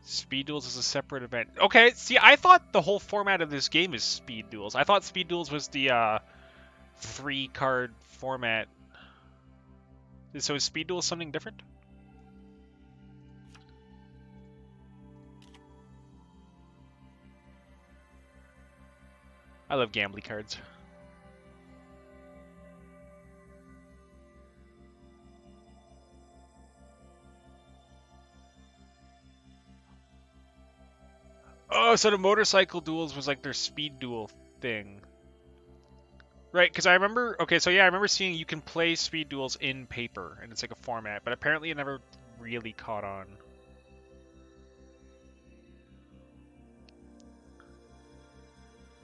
Speed Duels is a separate event. Okay, see, I thought the whole format of this game is Speed Duels. I thought Speed Duels was the 3-card format. So is Speed Duels something different? I love gambly cards. Oh, so the motorcycle duels was like their speed duel thing. Right, because I remember. Okay, so yeah, I remember seeing you can play speed duels in paper, and it's like a format, but apparently it never really caught on.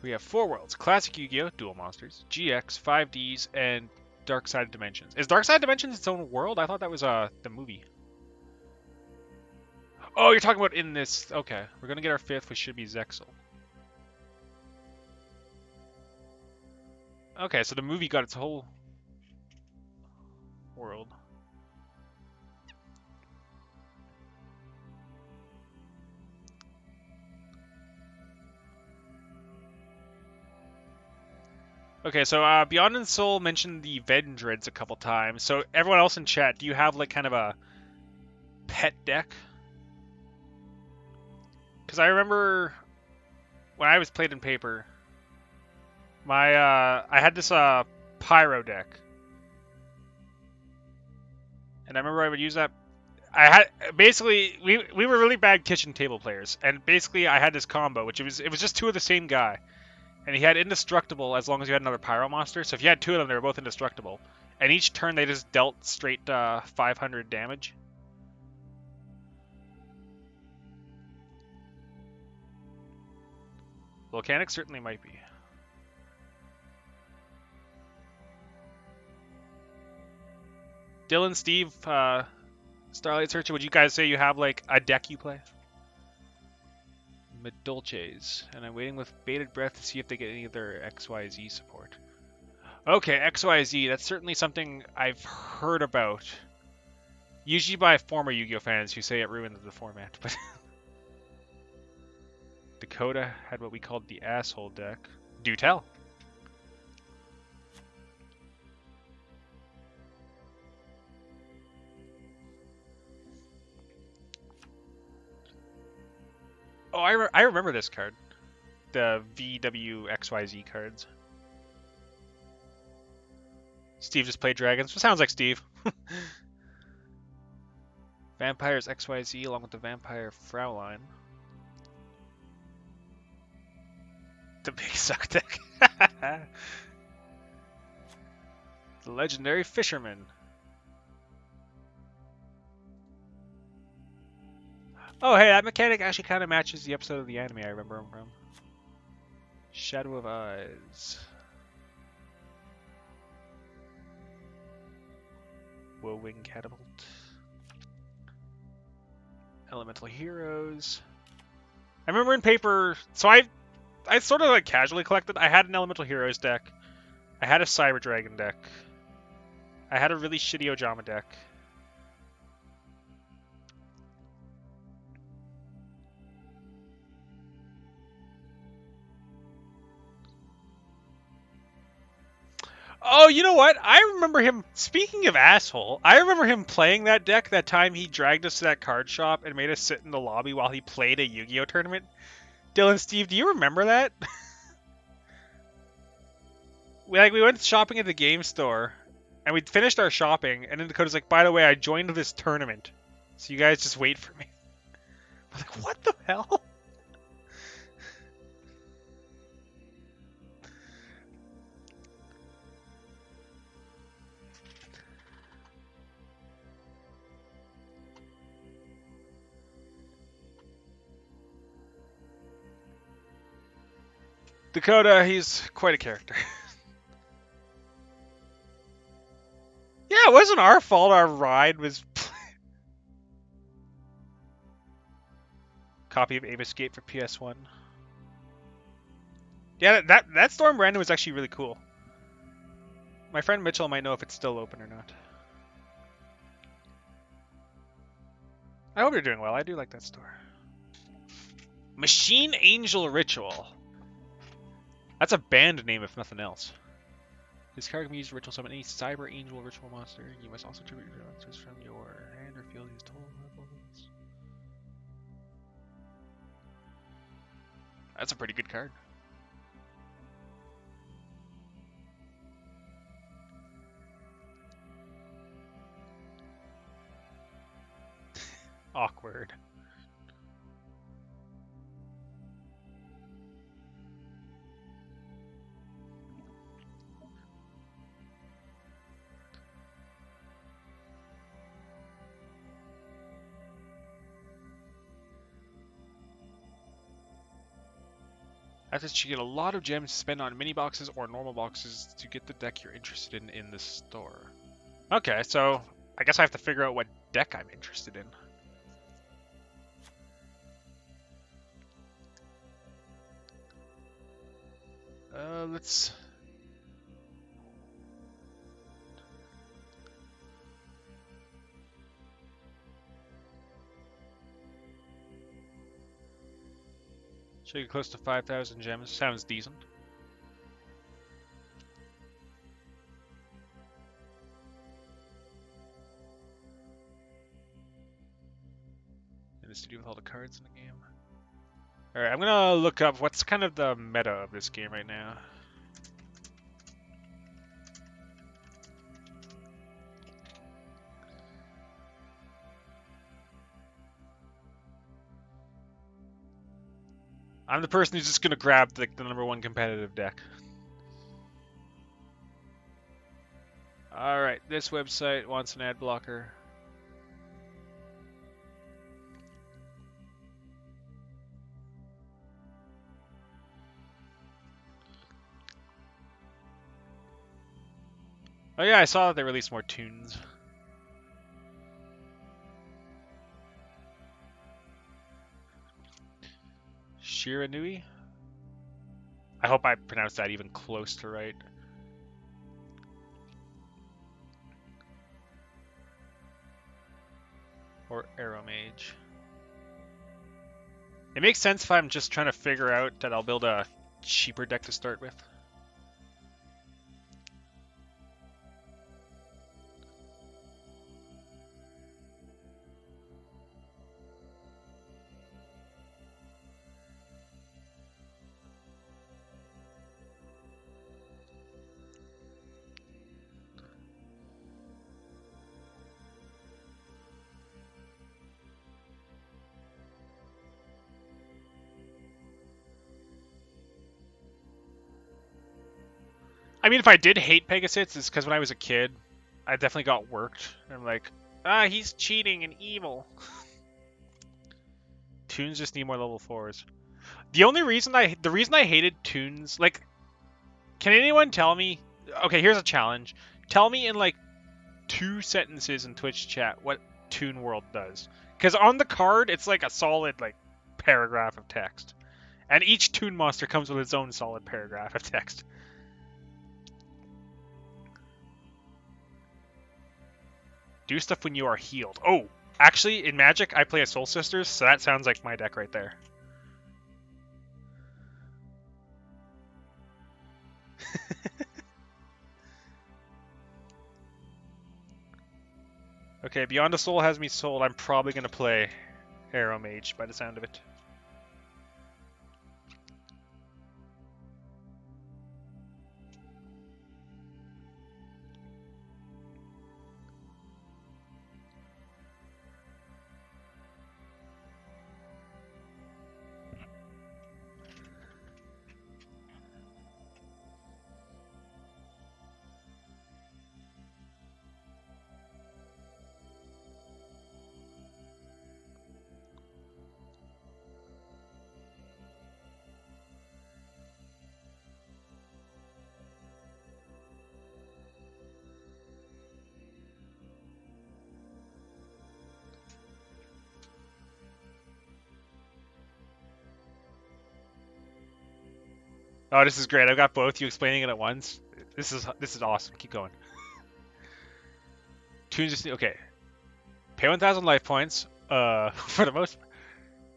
We have 4 worlds: Classic Yu-Gi-Oh! Duel Monsters, GX, 5Ds, and Dark Side Dimensions. Is Dark Side Dimensions its own world? I thought that was the movie. Oh, you're talking about in this. Okay, we're gonna get our 5th, which should be Zexal. Okay, so the movie got its whole world. Okay, so Beyond and Soul mentioned the Vendreads a couple times. So everyone else in chat, do you have like kind of a pet deck? Because I remember when I was played in paper, my I had this Pyro deck, and I remember I would use that. I had basically we were really bad kitchen table players, and basically I had this combo, which it was just 2 of the same guy. And he had indestructible as long as you had another pyro monster. So if you had 2 of them, they were both indestructible. And each turn they just dealt straight 500 damage. Volcanic certainly might be. Dylan, Steve, Starlight Searcher, would you guys say you have like a deck you play? Medolces, and I'm waiting with bated breath to see if they get any of their XYZ support. Okay, XYZ, that's certainly something I've heard about. Usually by former Yu-Gi-Oh fans who say it ruined the format, but Dakota had what we called the asshole deck. Do tell. Oh, I remember this card. The VWXYZ cards. Steve just played dragons. Sounds like Steve. Vampires XYZ along with the Vampire Fraulein. The big suck deck. The legendary Fisherman. Oh, hey, that mechanic actually kind of matches the episode of the anime I remember him from. Shadow of Eyes. Woe-Wing Catapult. Elemental Heroes. I remember in paper, so I sort of like casually collected. I had an Elemental Heroes deck. I had a Cyber Dragon deck. I had a really shitty Ojama deck. Oh, you know what? I remember him, speaking of asshole, I remember him playing that deck that time he dragged us to that card shop and made us sit in the lobby while he played a Yu-Gi-Oh tournament. Dylan, Steve, do you remember that? we went shopping at the game store, and we finished our shopping, and then Dakota's like, by the way, I joined this tournament, so you guys just wait for me. I was like, what the hell? Dakota, he's quite a character. Yeah, it wasn't our fault our ride was... Copy of Aim Escape for PS1. Yeah, that Storm Random was actually really cool. My friend Mitchell might know if it's still open or not. I hope you're doing well. I do like that store. Machine Angel Ritual. That's a band name if nothing else. This card can be used to ritual summon any Cyber Angel ritual monster. You must also tribute your monsters from your hand or field these total levels. That's a pretty good card. Awkward. After this, you get a lot of gems to spend on mini boxes or normal boxes to get the deck you're interested in the store. Okay, so I guess I have to figure out what deck I'm interested in. Let's... Should get close to 5,000 gems. Sounds decent. And it's to do with all the cards in the game. Alright, I'm gonna look up what's kind of the meta of this game right now. I'm the person who's just gonna grab the #1 competitive deck. Alright, this website wants an ad blocker. Oh yeah, I saw that they released more tunes. Shiranui? I hope I pronounced that even close to right. Or Aeromage. It makes sense if I'm just trying to figure out that I'll build a cheaper deck to start with. I mean, if I did hate Pegasus, it's because when I was a kid, I definitely got worked. And I'm like, he's cheating and evil. Toons just need more level 4s. The reason I hated Toons, like, can anyone tell me? Okay, here's a challenge. Tell me in like 2 sentences in Twitch chat what Toon World does. Because on the card, it's like a solid like paragraph of text, and each Toon monster comes with its own solid paragraph of text. Do stuff when you are healed. Oh, actually, in Magic, I play a Soul Sisters, so that sounds like my deck right there. Okay, Beyond a Soul has me sold. I'm probably going to play Aeromage by the sound of it. Oh, this is great. I've got both you explaining it at once. This is awesome. Keep going. Toons just okay. Pay 1,000 life points. For the most,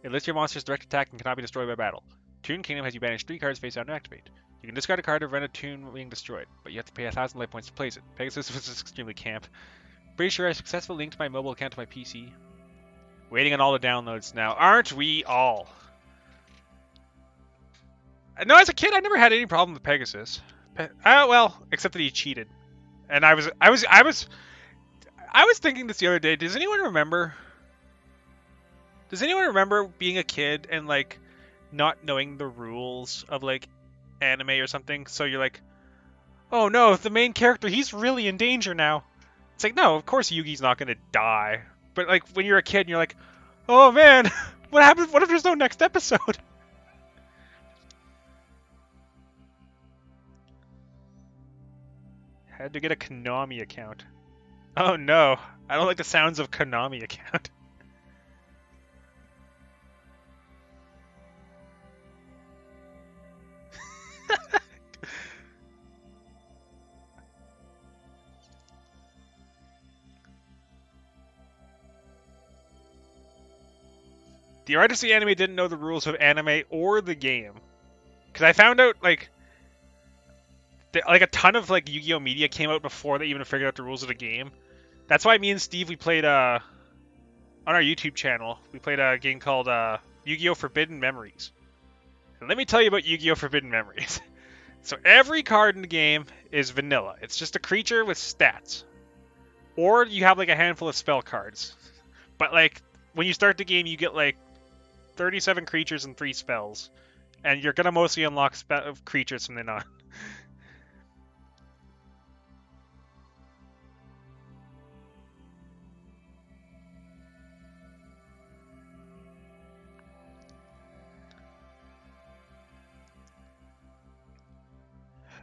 it lists your monster's direct attack and cannot be destroyed by battle. Toon Kingdom has you banish 3 cards face down to activate. You can discard a card to prevent a toon being destroyed, but you have to pay 1,000 life points to place it. Pegasus was extremely camp. Pretty sure I successfully linked my mobile account to my PC. Waiting on all the downloads now. Aren't we all? No, as a kid, I never had any problem with Pegasus. Well, except that he cheated, and I was thinking this the other day. Does anyone remember? Does anyone remember being a kid and like not knowing the rules of like anime or something? So you're like, oh no, the main character, he's really in danger now. It's like, no, of course Yugi's not gonna die. But like when you're a kid, and you're like, oh man, what happens? What if there's no next episode? had to get a Konami account. Oh no, I don't like the sounds of Konami account. The artist of the anime didn't know the rules of anime or the game. Because I found out, like a ton of, like, Yu-Gi-Oh! Media came out before they even figured out the rules of the game. That's why me and Steve, we played, on our YouTube channel, we played a game called, Yu-Gi-Oh! Forbidden Memories. And let me tell you about Yu-Gi-Oh! Forbidden Memories. So every card in the game is vanilla. It's just a creature with stats. Or you have, like, a handful of spell cards. But, like, when you start the game, you get, like, 37 creatures and 3 spells. And you're gonna mostly unlock creatures from then on.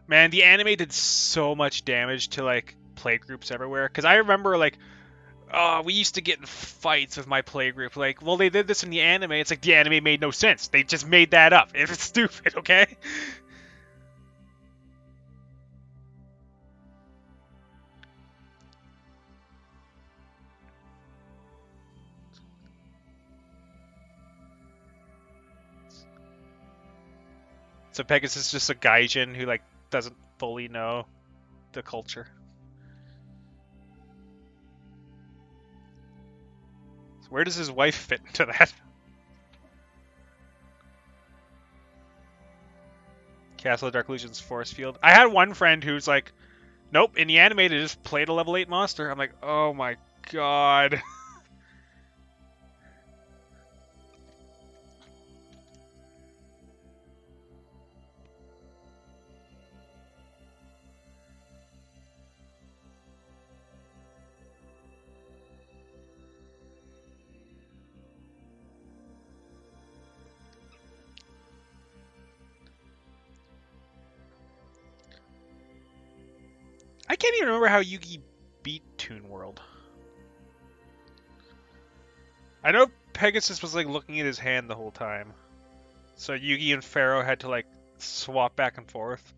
Man, the anime did so much damage to, like, playgroups everywhere. Because I remember, like, we used to get in fights with my playgroup. Like, well, they did this in the anime. It's like the anime made no sense. They just made that up. It's stupid, okay? So Pegasus is just a gaijin who, like, doesn't fully know the culture. So where does his wife fit into that? Castle of Dark Illusions Force Field. I had one friend who's like, nope, in the anime they just played a level 8 monster. I'm like, oh my god. I can't even remember how Yugi beat Toon World. I know Pegasus was like looking at his hand the whole time. So Yugi and Pharaoh had to like swap back and forth.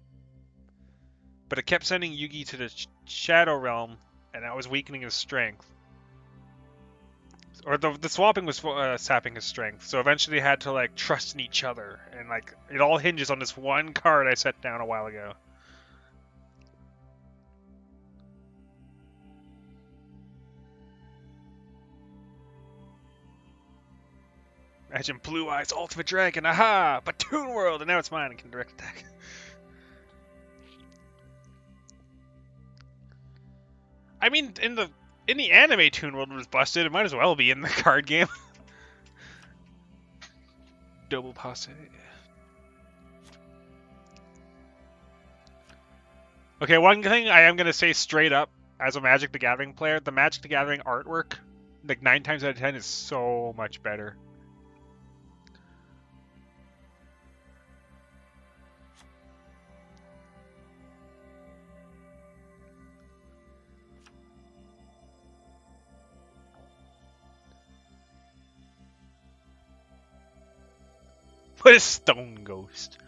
But it kept sending Yugi to the Shadow Realm, and that was weakening his strength. Or the swapping was sapping his strength. So eventually they had to like trust in each other. And like it all hinges on this one card I set down a while ago. Imagine Blue Eyes Ultimate Dragon, aha! But Toon World, and now it's mine and can direct attack. I mean, in the anime, Toon World was busted. It might as well be in the card game. Double passe. Okay, one thing I am gonna say straight up, as a Magic the Gathering player, the Magic the Gathering artwork, like 9 times out of 10, is so much better. What is Stone Ghost?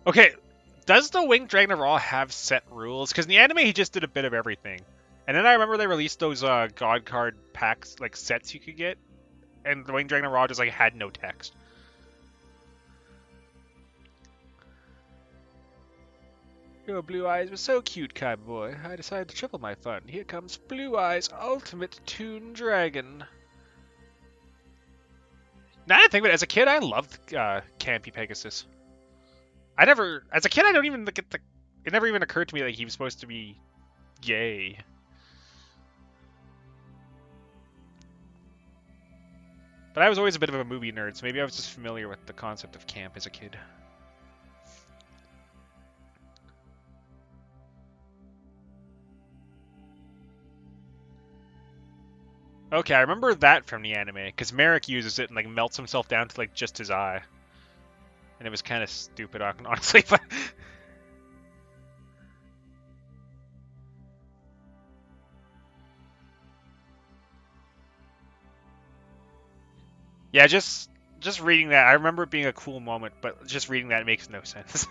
Okay, does the Winged Dragon of Ra have set rules? Because in the anime, he just did a bit of everything. And then I remember they released those God card packs, like sets you could get, and the Winged Dragon of Ra just like had no text. Your Blue Eyes were so cute, Kaiba boy. I decided to triple my fun. Here comes Blue Eyes Ultimate Toon Dragon. Now that I think of it, as a kid, I loved Campy Pegasus. As a kid, I don't even look at it never even occurred to me that he was supposed to be gay. But I was always a bit of a movie nerd, so maybe I was just familiar with the concept of camp as a kid. Okay, I remember that from the anime, because Merrick uses it and like melts himself down to like just his eye. And it was kind of stupid, honestly, but... Yeah, just reading that, I remember it being a cool moment, but just reading that makes no sense.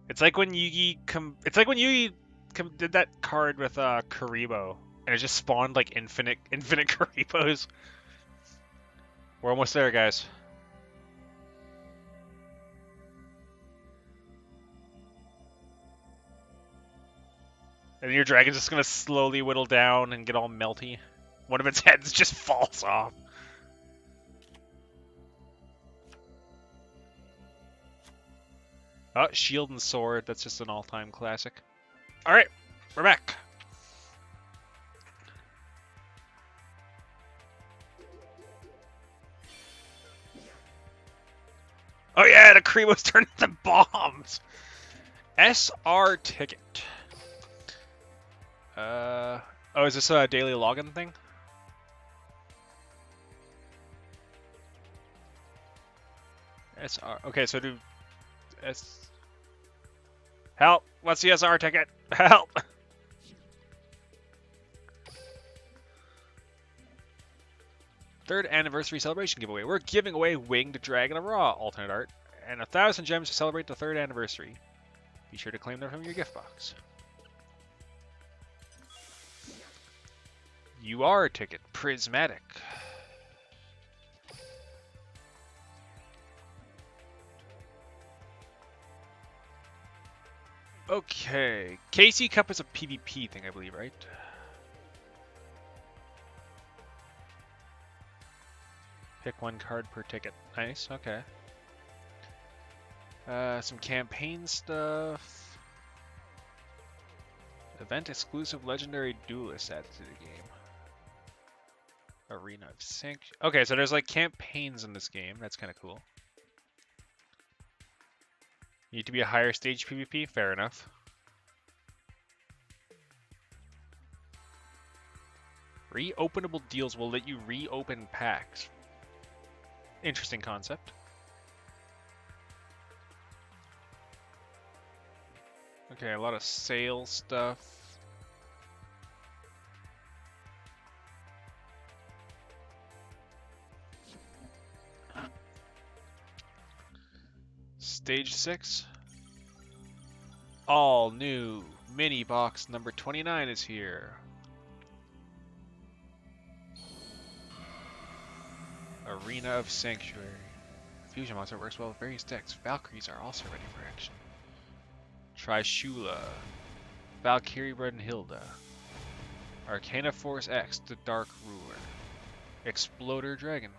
It's like when Yugi did that card with Karibo, and it just spawned like infinite Karibos. We're almost there, guys. And your dragon's just gonna slowly whittle down and get all melty. One of its heads just falls off. Oh, Shield and Sword. That's just an all-time classic. All right, we're back. Oh yeah, the Karibos turned into bombs. SR ticket. Oh, is this a daily login thing? SR. Okay, so do S. Help! What's the SR ticket? Help! Third anniversary celebration giveaway. We're giving away Winged Dragon of Ra alternate art and 1,000 gems to celebrate the third anniversary. Be sure to claim them from your gift box. You are a ticket. Prismatic. Okay. KC Cup is a PvP thing, I believe, right? Pick one card per ticket. Nice, okay. Some campaign stuff. Event exclusive legendary duelist added to the game. Arena of Sanction. Okay, so there's like campaigns in this game. That's kind of cool. Need to be a higher stage PvP? Fair enough. Reopenable deals will let you reopen packs. Interesting concept. Okay, a lot of sale stuff. Stage 6. All new mini box number 29 is here. Arena of Sanctuary. Fusion monster works well with various decks. Valkyries are also ready for action. Trishula. Valkyrie Brunhilde. Arcana Force X, the Dark Ruler. Exploder Dragonwing.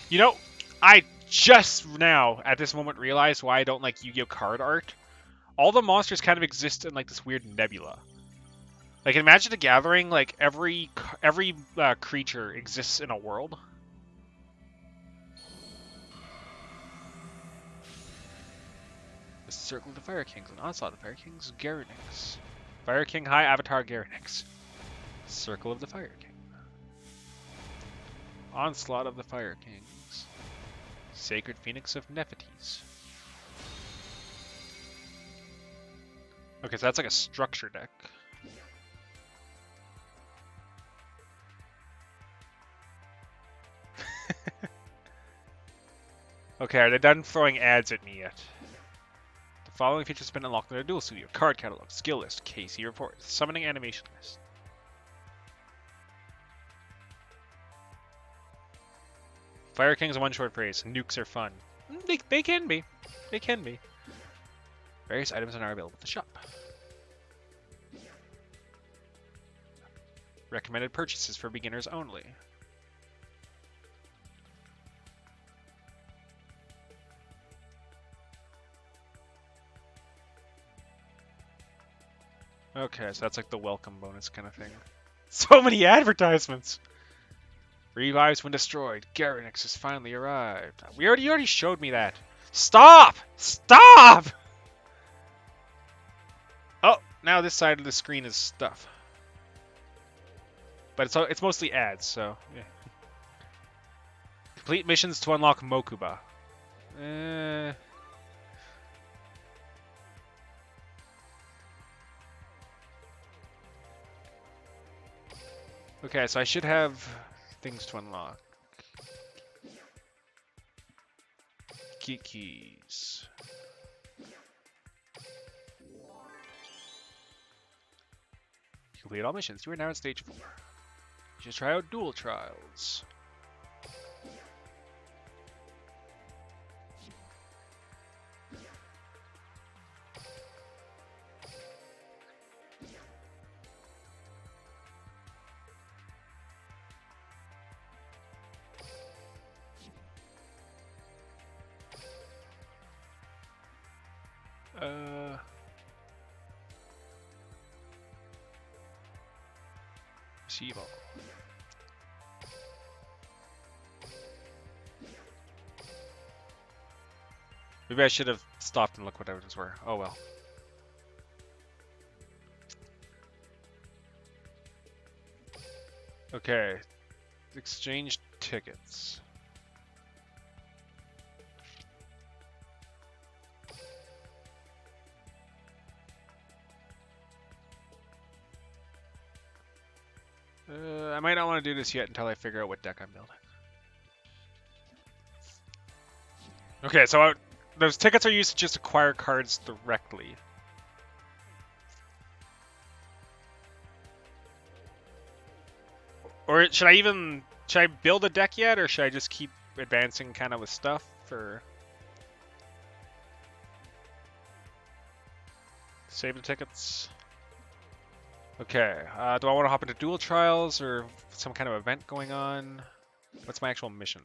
You know, I just now, at this moment, realized why I don't like Yu-Gi-Oh! Card art. All the monsters kind of exist in like this weird nebula. Like in Magic the Gathering, like every creature exists in a world. The Circle of the Fire Kings and Onslaught of the Fire Kings, Garanix. Fire King High Avatar Garanix. Circle of the Fire King. Onslaught of the Fire Kings. Sacred Phoenix of Nephites. Okay, so that's like a structure deck. Okay, are they done throwing ads at me yet? The following features have been unlocked in the Duel Studio. Card catalog, skill list, KC report, summoning animation list. Fire King's one short phrase. Nukes are fun. They can be. They can be. Various items are available at the shop. Recommended purchases for beginners only. Okay, so that's like the welcome bonus kind of thing. So many advertisements! Revives when destroyed. Garanix has finally arrived. You already showed me that. Stop! Stop! Oh, now this side of the screen is stuff. But it's mostly ads, so yeah. Complete missions to unlock Mokuba. Okay, so I should have things to unlock. Key keys. Complete all missions. You are now at stage 4. You should try out dual trials. Receive all. Maybe I should have stopped and looked what items were. Oh well. Okay. Exchange tickets. I might not want to do this yet until I figure out what deck I'm building. Okay, so those tickets are used to just acquire cards directly. Or should I build a deck yet, or should I just keep advancing kind of with stuff, or save the tickets? Okay, do I want to hop into dual trials or some kind of event going on? What's my actual mission?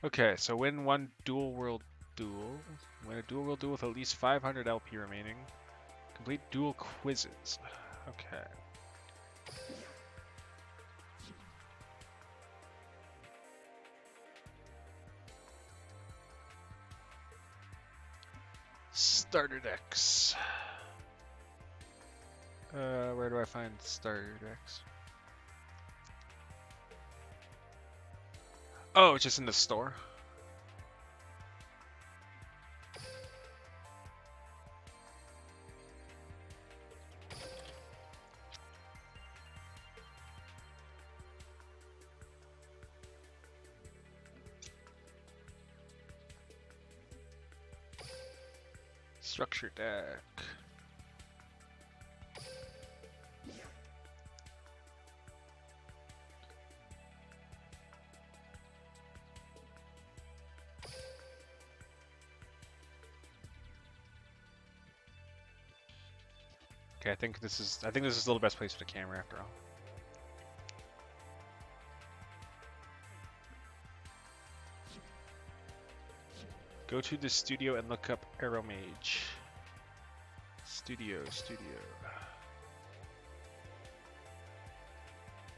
Okay, so win one dual world duel. Win a dual world duel with at least 500 LP remaining. Complete dual quizzes. Okay. Starter decks. Where do I find starter decks? Oh, it's just in the store. Structure deck. Okay, I think this is still the best place for the camera after all. Go to the studio and look up Aeromage. Studio.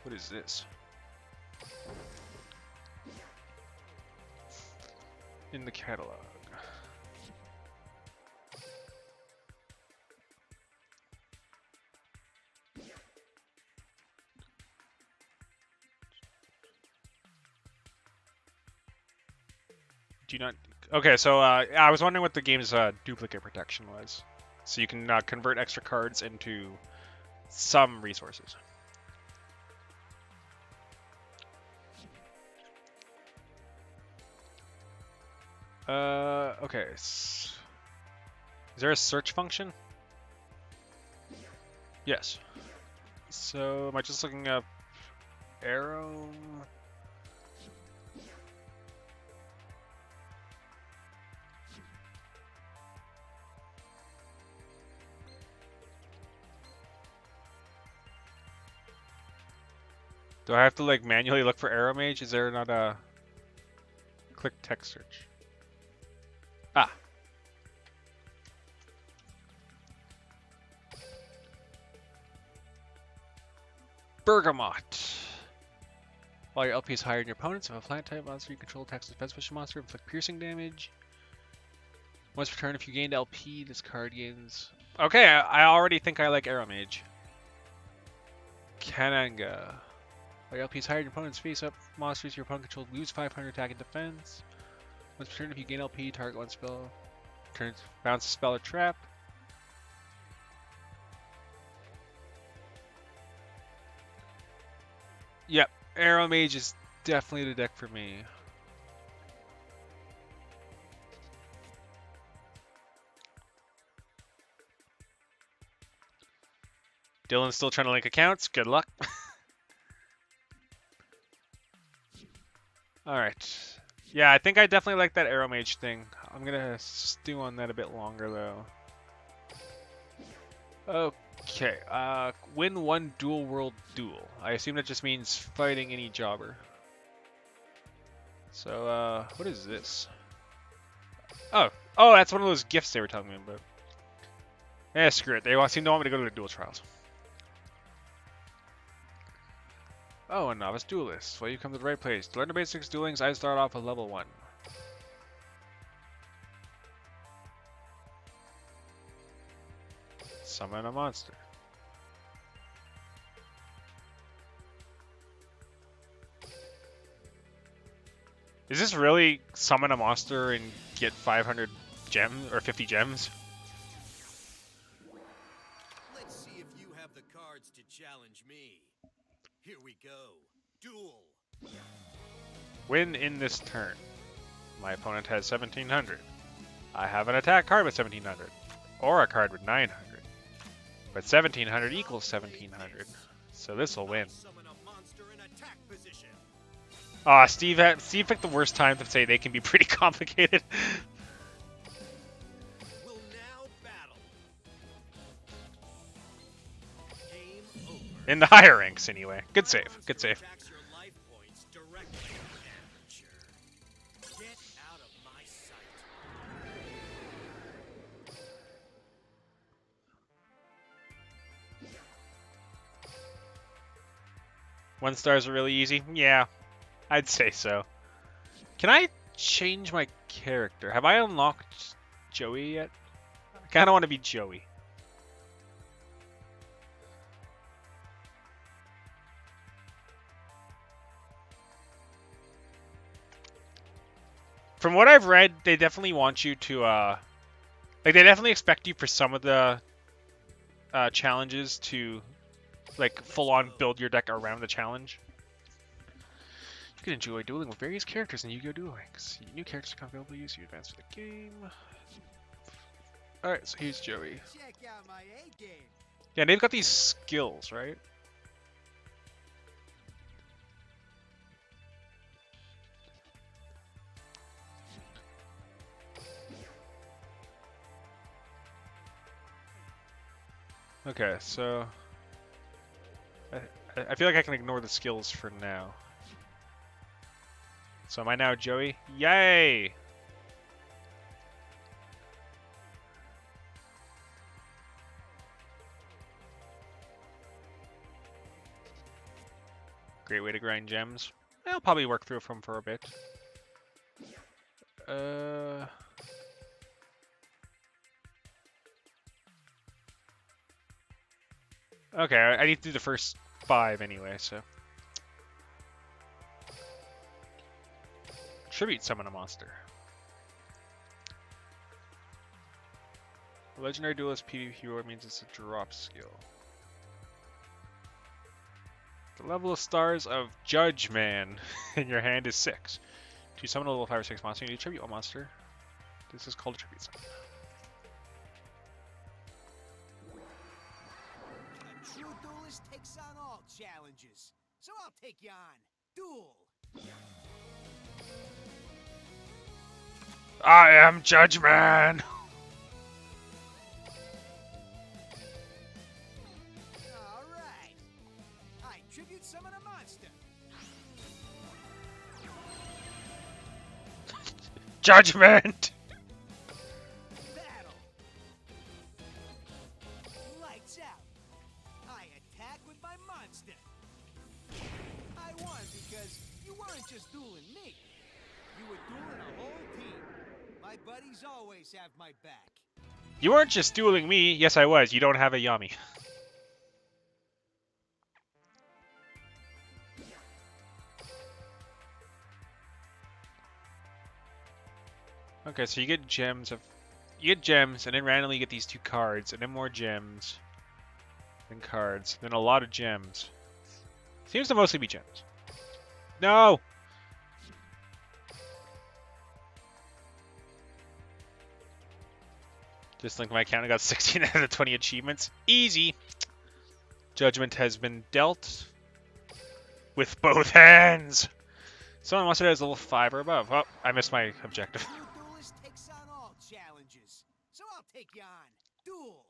What is this? In the catalog. Do not. Okay, so I was wondering what the game's duplicate protection was. So you can convert extra cards into some resources. Okay. Is there a search function? Yes. So am I just looking up arrow? Do I have to like manually look for Aeromage? Is there not a click text search? Ah. Bergamot. While your LP is higher than your opponents, if a plant type monster you control attacks a defense special monster, inflict piercing damage. Once per turn, if you gained LP, this card gains. Okay, I already think I like Aeromage. Kananga. While your LP is higher than your opponent's face-up monsters your opponent controls lose 500 attack and defense. Once per turn, if you gain LP, target one spell. Turns, bounce a spell or trap. Yep, Arrow Mage is definitely the deck for me. Dylan's still trying to link accounts. Good luck. Alright. Yeah, I think I definitely like that Arrow Mage thing. I'm gonna stew on that a bit longer though. Okay, win one dual world duel. I assume that just means fighting any jobber. So, what is this? Oh, that's one of those gifts they were telling me about. Yeah, screw it. They seem to want me to go to the duel trials. Oh, a novice duelist. Well, you come to the right place. To learn the basics duelings, I start off with level 1. Summon a monster. Is this really summon a monster and get 500 gems or 50 gems? Let's see if you have the cards to challenge me. Here we go. Duel. Win in this turn. My opponent has 1700. I have an attack card with 1700. Or a card with 900. But 1700 equals 1700. So this will win. Summon a monster in attack position. Aw, Steve picked the worst time to say they can be pretty complicated. Will now battle. Game over. In the higher ranks, anyway. Good save. Good save. Attacks your life points directly. Amateur. Get out of my sight. One stars are really easy? Yeah, I'd say so. Can I change my character? Have I unlocked Joey yet? I kind of want to be Joey. From what I've read, they definitely want you to, like, they definitely expect you for some of the challenges to, like, full-on build your deck around the challenge. You can enjoy dueling with various characters in Yu-Gi-Oh! Duel Links. New characters become available as you advance through the game. Alright, so here's Joey. Check out my A game. Yeah, they've got these skills, right? Okay, so I feel like I can ignore the skills for now. So am I now Joey? Yay! Great way to grind gems. I'll probably work through them for a bit. Okay, I need to do the first 5 anyway, so. Tribute summon a monster. Legendary Duelist PvP hero means it's a drop skill. The level of stars of Judge Man in your hand is 6. To summon a level 5 or 6 monster, you need to tribute a monster. This is called a tribute summon. A true duelist takes on all challenges. So I'll take you on. Duel. I am Judge Man! All right. I tribute summon a monster. Judgment! Battle. Lights out. I attack with my monster. I won because you weren't just dueling me. You were dueling a whole team. My buddies always have my back. You weren't just dueling me. Yes, I was. You don't have a Yami. Okay, so you get gems of you get gems, and then randomly you get these 2 cards, and then more gems, then cards, then a lot of gems. Seems to mostly be gems. No! Just like my account, I got 16 out of 20 achievements. Easy! Judgment has been dealt with both hands! Someone wants it as level 5 or above. Oh, I missed my objective. New duelist takes on all challenges. So I'll take you on. Duel.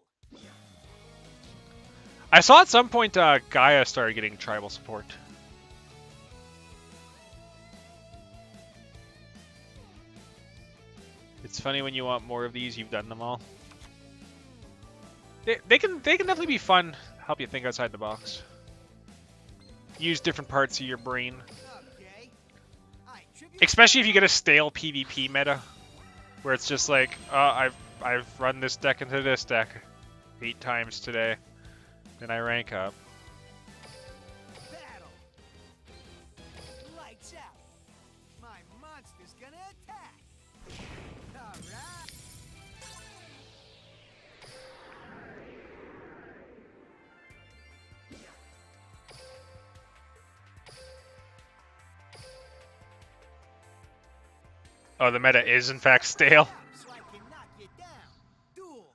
I saw at some point Gaia started getting tribal support. It's funny when you want more of these, you've done them all. They can definitely be fun. Help you think outside the box. Use different parts of your brain. Okay. Especially if you get a stale PvP meta, where it's just like, I've run this deck into this deck 8 times today, then I rank up. Battle. Lights out. My monster's gonna attack. All right. Oh, the meta is in fact stale. So I can knock you down. Duel.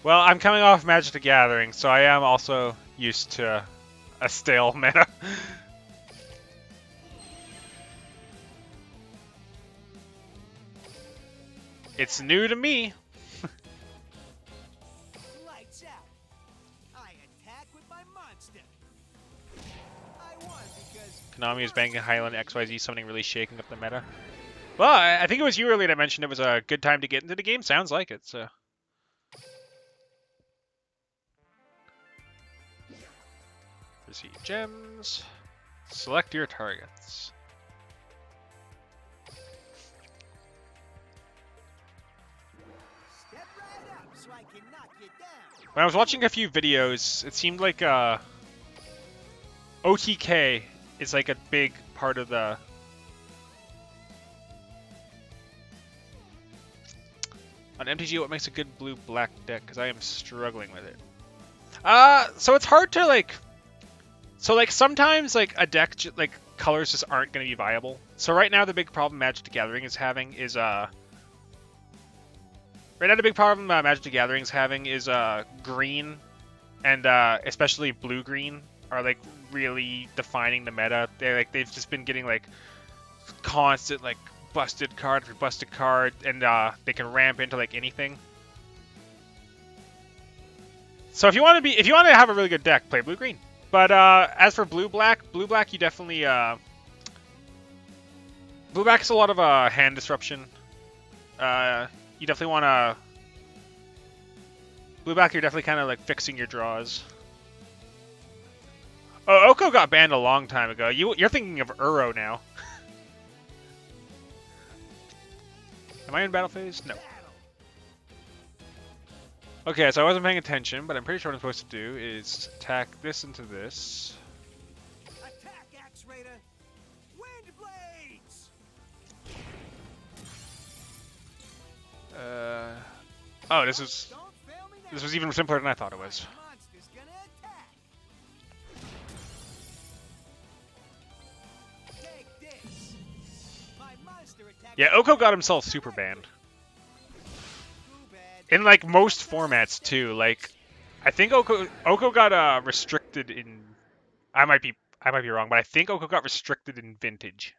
Well, I'm coming off Magic the Gathering, so I am also used to a stale meta. It's new to me. Lights out. I attack with my monster. I won because Konami is banking Highland XYZ, something really shaking up the meta. Well, I think it was you earlier that mentioned it was a good time to get into the game. Sounds like it, so. Receive gems. Select your targets. step right up so I can knock you down. When I was watching a few videos, it seemed like OTK is like a big part of the on MTG. What makes a good blue-black deck? Because I am struggling with it. So it's hard to like. So like sometimes like a deck like colors just aren't going to be viable. So right now the big problem Magic the Gathering is having is green and especially blue-green are like really defining the meta. They've just been getting like constant like busted card after busted card, and they can ramp into like anything. So if you want to have a really good deck, play blue-green. But as for blue-black, you definitely blue-black's a lot of hand disruption. You definitely want to blue-black. You're definitely kind of like fixing your draws. Oh, Oko got banned a long time ago. You're thinking of Uro now. Am I in battle phase? No. Okay, so I wasn't paying attention, but I'm pretty sure what I'm supposed to do is tack this into this. Attack, Axe Raider. Wind blades. Oh, this was Don't fail me now. this was even simpler than I thought it was. My monster's gonna attack. Take this. My monster attack. Yeah, Oko got himself super banned. Too bad. In like most formats too. Like I think Oko got restricted in I might be wrong, but I think Oko got restricted in Vintage.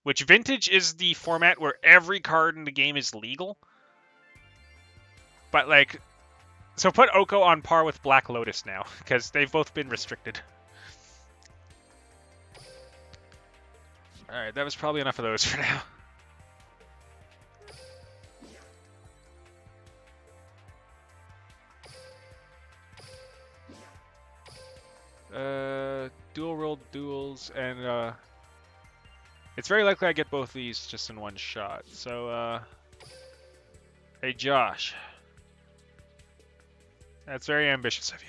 Which Vintage is the format where every card in the game is legal. But like so put Oko on par with Black Lotus now, because they've both been restricted. Alright, that was probably enough of those for now. Dual world duels, and it's very likely I get both these just in one shot. So hey Josh, that's very ambitious of you.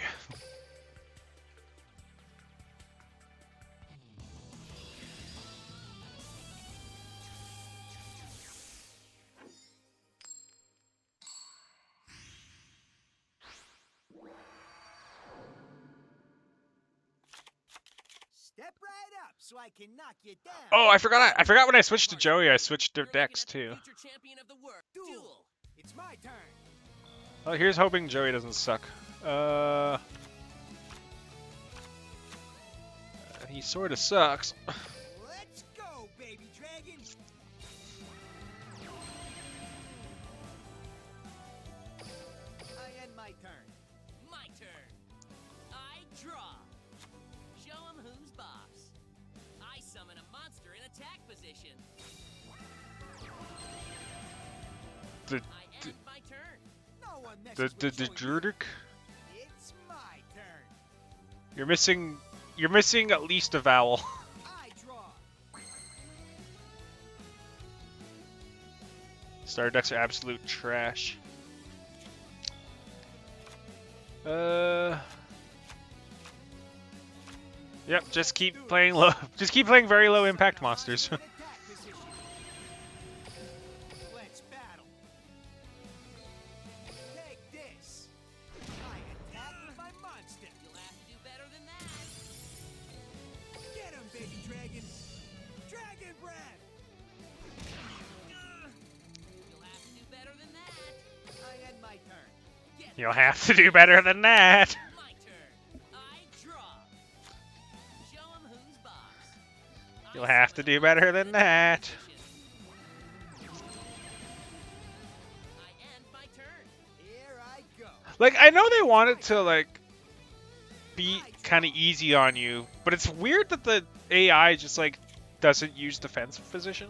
so I can knock you down. Oh, I forgot when I switched to Joey, I switched to You're looking Dex at the too. future champion of the world. Duel. It's my turn. Oh, here's hoping Joey doesn't suck. He sort of sucks. Let's go, baby dragon. I end my turn. My turn. I draw. Show him who's boss. I summon a monster in attack position. The I end my turn. No one the messes the with the Joey. Druidic. It's my turn. You're missing at least a vowel. I draw. Starter decks are absolute trash. Yep, just keep playing low. Just keep playing very low impact monsters. In attack position. Let's battle. Take this. I attack with my monster. You'll have to do better than that. Get him, baby dragon. Dragon breath. You'll have to do better than that. I end my turn. Get You'll have to do better than that. my turn. I draw. Show him who's boss. I You'll have to summon a do better monster than in attack that. position. I end my turn. Here I go. Like, I know they want it to, like, be kind of easy on you, but it's weird that the AI just, like, doesn't use defensive position.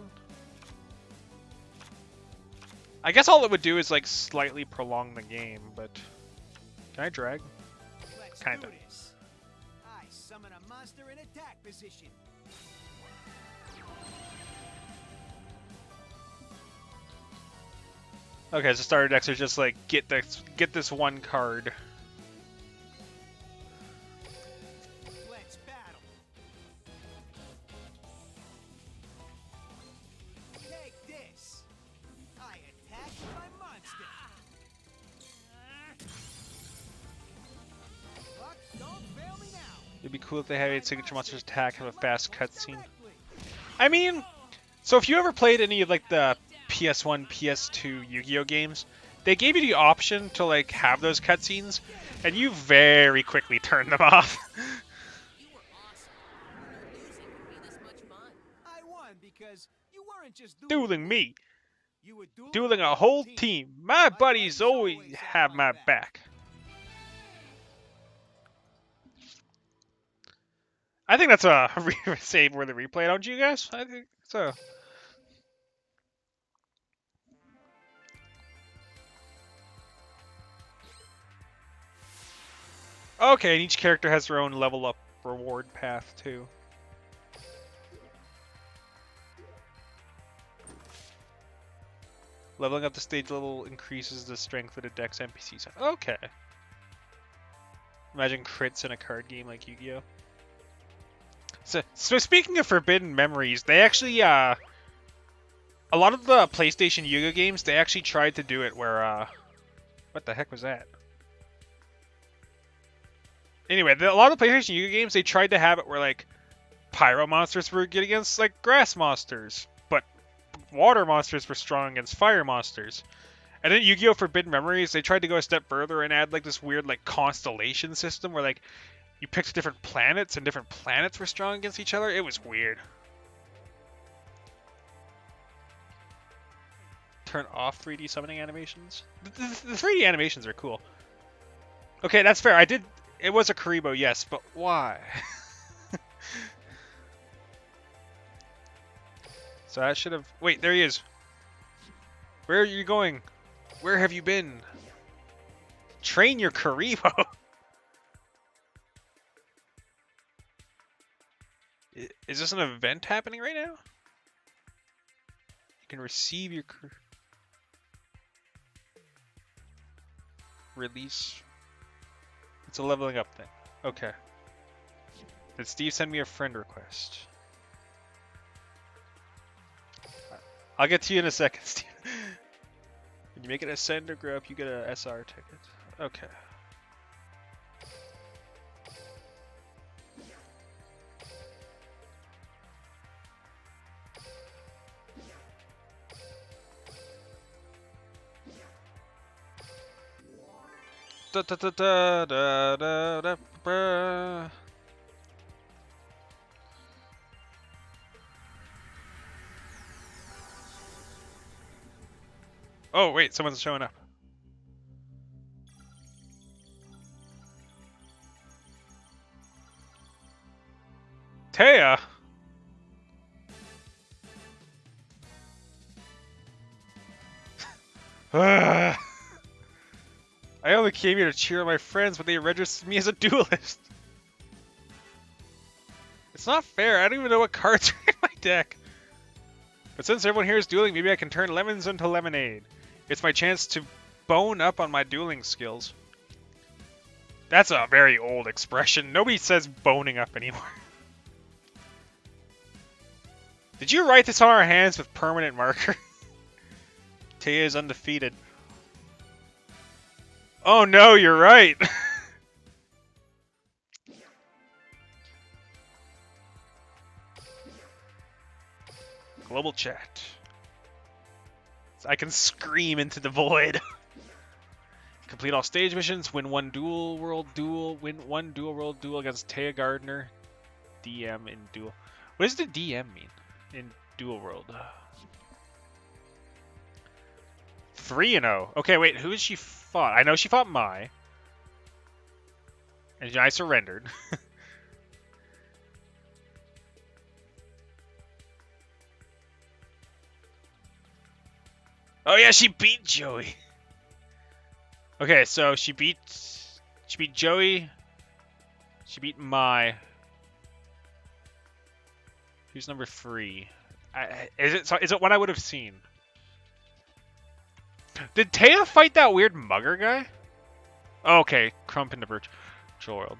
I guess all it would do is, like, slightly prolong the game, but... Can I drag? Let's Kinda. do this. I summon a monster in attack position. Okay, so starter decks are just, like, get this one card. Let's battle. Take this. I attack with my monster. Luck, don't fail me now. It'd be cool if they had a signature monster's attack have a fast cutscene. Directly. I mean, so if you ever played any of, like, the PS1, PS2 Yu-Gi-Oh games, they gave you the option to, like, have those cutscenes, and you very quickly turned them off. You were awesome. Losing could be this much fun. I won because you weren't just Dueling me. You were Dueling a whole team. My buddies always have my back. I think that's a save worthy replay, don't you guys? I think so. Okay, and each character has their own level up reward path too. Leveling up the stage level increases the strength of the deck's NPCs. Okay. Imagine crits in a card game like Yu-Gi-Oh! So speaking of Forbidden Memories, they actually, a lot of the PlayStation Yu-Gi-Oh! Games, they actually tried to do it where, what the heck was that? Anyway, a lot of the PlayStation Yu-Gi-Oh! Games, they tried to have it where, like, Pyro monsters were good against, like, Grass monsters, but Water monsters were strong against Fire monsters. And then Yu-Gi-Oh! Forbidden Memories, they tried to go a step further and add, like, this weird, like, constellation system where, like, you picked different planets and different planets were strong against each other. It was weird. Turn off 3D summoning animations? The 3D animations are cool. Okay, that's fair. It was a Karibo, yes, but why? So I should have... Wait, there he is. Where are you going? Where have you been? Train your Karibo. Is this an event happening right now? You can receive your... Release... It's a leveling up thing. Okay. Did Steve send me a friend request? I'll get to you in a second, Steve. When you make it ascend or grow up, you get a SR ticket. Okay. Oh wait, someone's showing up. Taya. I only came here to cheer on my friends, but they registered me as a duelist. It's not fair. I don't even know what cards are in my deck. But since everyone here is dueling, maybe I can turn lemons into lemonade. It's my chance to bone up on my dueling skills. That's a very old expression. Nobody says boning up anymore. Did you write this on our hands with permanent marker? Taya is undefeated. Oh no, you're right. Global chat. So I can scream into the void. Complete all stage missions. Win one dual world duel. Win one dual world duel against Taya Gardner. DM in duel. What does the DM mean in dual world? 3-0. Okay, wait. Who has she fought? I know she fought Mai. And I surrendered. Oh yeah, she beat Joey. Okay, so she beat Joey. She beat Mai. Who's number 3? Is it what I would have seen? Did Taya fight that weird mugger guy? Oh, okay, Crump in the virtual world.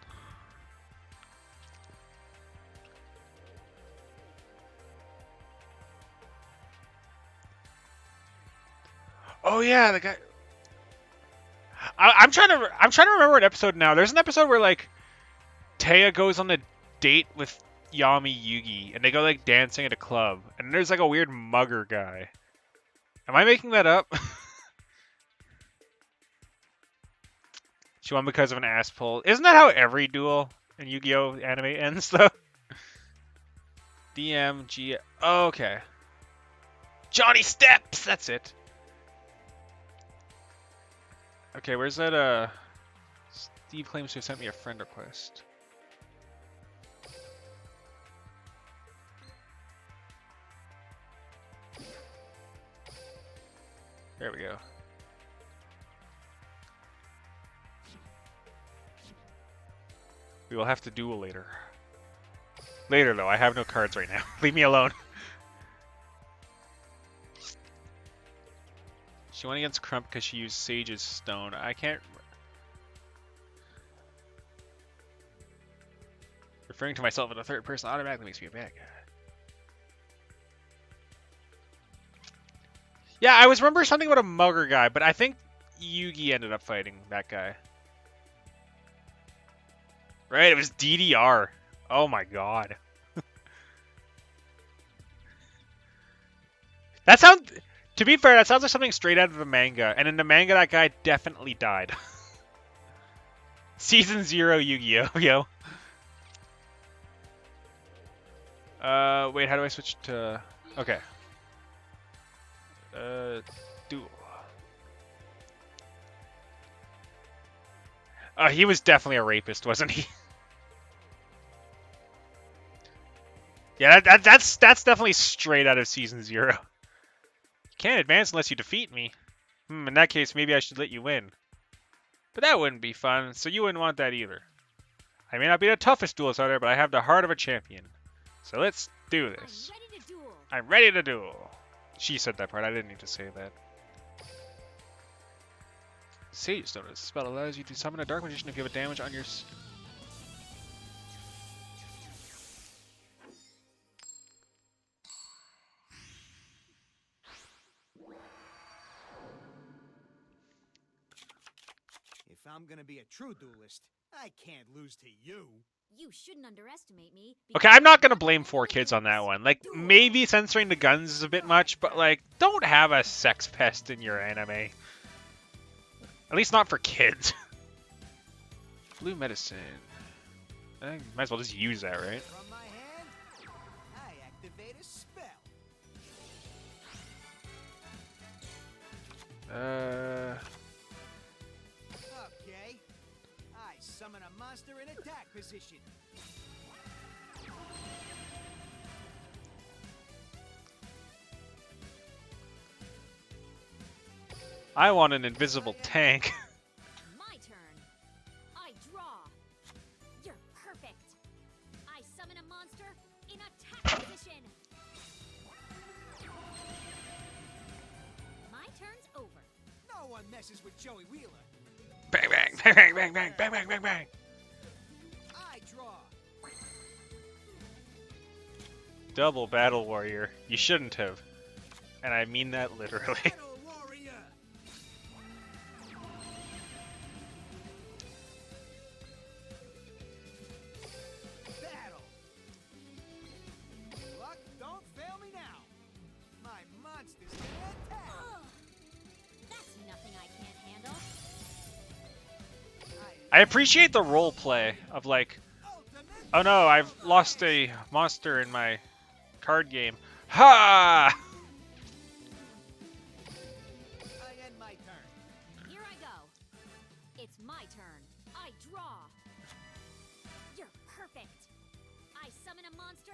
Oh yeah, the guy. I'm trying to remember an episode now. There's an episode where like Taya goes on a date with Yami Yugi, and they go like dancing at a club, and there's like a weird mugger guy. Am I making that up? She won because of an ass pull. Isn't that how every duel in Yu-Gi-Oh anime ends though? DMG. Oh, okay. Johnny Steps. That's it. Okay, where's that? Steve claims to have sent me a friend request. There we go. We will have to duel later. Later, though. I have no cards right now. Leave me alone. She went against Crump because she used Sage's Stone. I can't... Referring to myself in the third person automatically makes me a bad guy. Yeah, I was remember something about a mugger guy, but I think Yugi ended up fighting that guy. Right, it was DDR. Oh my god. That sounds... To be fair, that sounds like something straight out of the manga. And in the manga, that guy definitely died. Season 0 Yu-Gi-Oh! Yo. Wait, how do I switch to... Okay. Duel. He was definitely a rapist, wasn't he? Yeah, that's definitely straight out of Season 0. Can't advance unless you defeat me. In that case, maybe I should let you win. But that wouldn't be fun, so you wouldn't want that either. I may not be the toughest duelist out there, but I have the heart of a champion. So let's do this. I'm ready to duel. I'm ready to duel. She said that part, I didn't need to say that. Sage Stone. This spell allows you to summon a Dark Magician if you have a damage on your... If I'm gonna be a true duelist, I can't lose to you. You shouldn't underestimate me. Okay, I'm not gonna blame 4Kids on that one. Like, maybe censoring the guns is a bit much, but like, don't have a sex pest in your anime. At least not for kids. Blue medicine. I think might as well just use that, right? From my hand, I activate a spell. Okay. I summon a monster in attack position. I want an invisible tank. My turn. I draw. You're perfect. I summon a monster in attack position. My turn's over. No one messes with Joey Wheeler. Bang bang bang bang bang bang bang bang bang bang. I draw. Double battle warrior. You shouldn't have. And I mean that literally. Battle warrior. Battle. Luck, don't fail me now. My monster's gonna attack. Ugh. That's nothing I can't handle. I appreciate the role play of like, oh no, I've lost a monster in my card game. Ha! I end my turn. Here I go. It's my turn. I draw. You're perfect. I summon a monster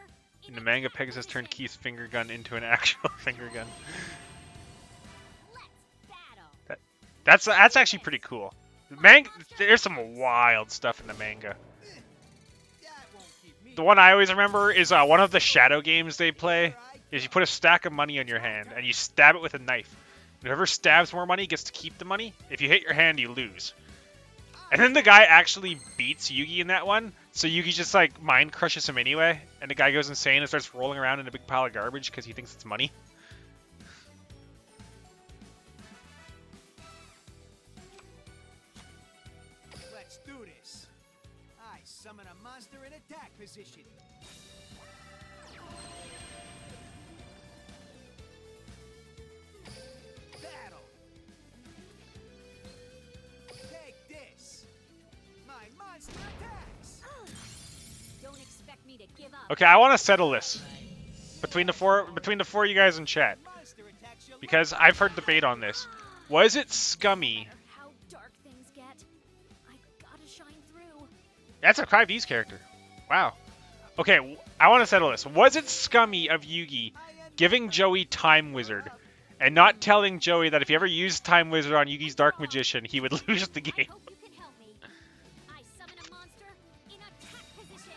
In the manga, attack Pegasus turned position. Keith's finger gun into an actual finger gun. Let's battle. That's actually pretty cool. There's some wild stuff in the manga. That won't keep me. The one I always remember is one of the shadow games they play. Is you put a stack of money on your hand and you stab it with a knife. Whoever stabs more money gets to keep the money. If you hit your hand, you lose. And then the guy actually beats Yugi in that one, so Yugi just like mind crushes him anyway, and the guy goes insane and starts rolling around in a big pile of garbage because he thinks it's money. Let's do this. I summon a monster in attack position. Battle. Take this. My monster attacks. Don't expect me to give up. Okay, I want to settle this between the four of you guys in chat Monster attacks your because I've heard debate on this. Was it scummy? No matter how dark things get, I gotta shine through. That's a Cry V's character. Wow. Okay, I want to settle this. Was it scummy of Yugi giving Joey Time Wizard and not telling Joey that if he ever used Time Wizard on Yugi's Dark Magician, he would lose the I game? hope you can help me. I summon a monster in attack position.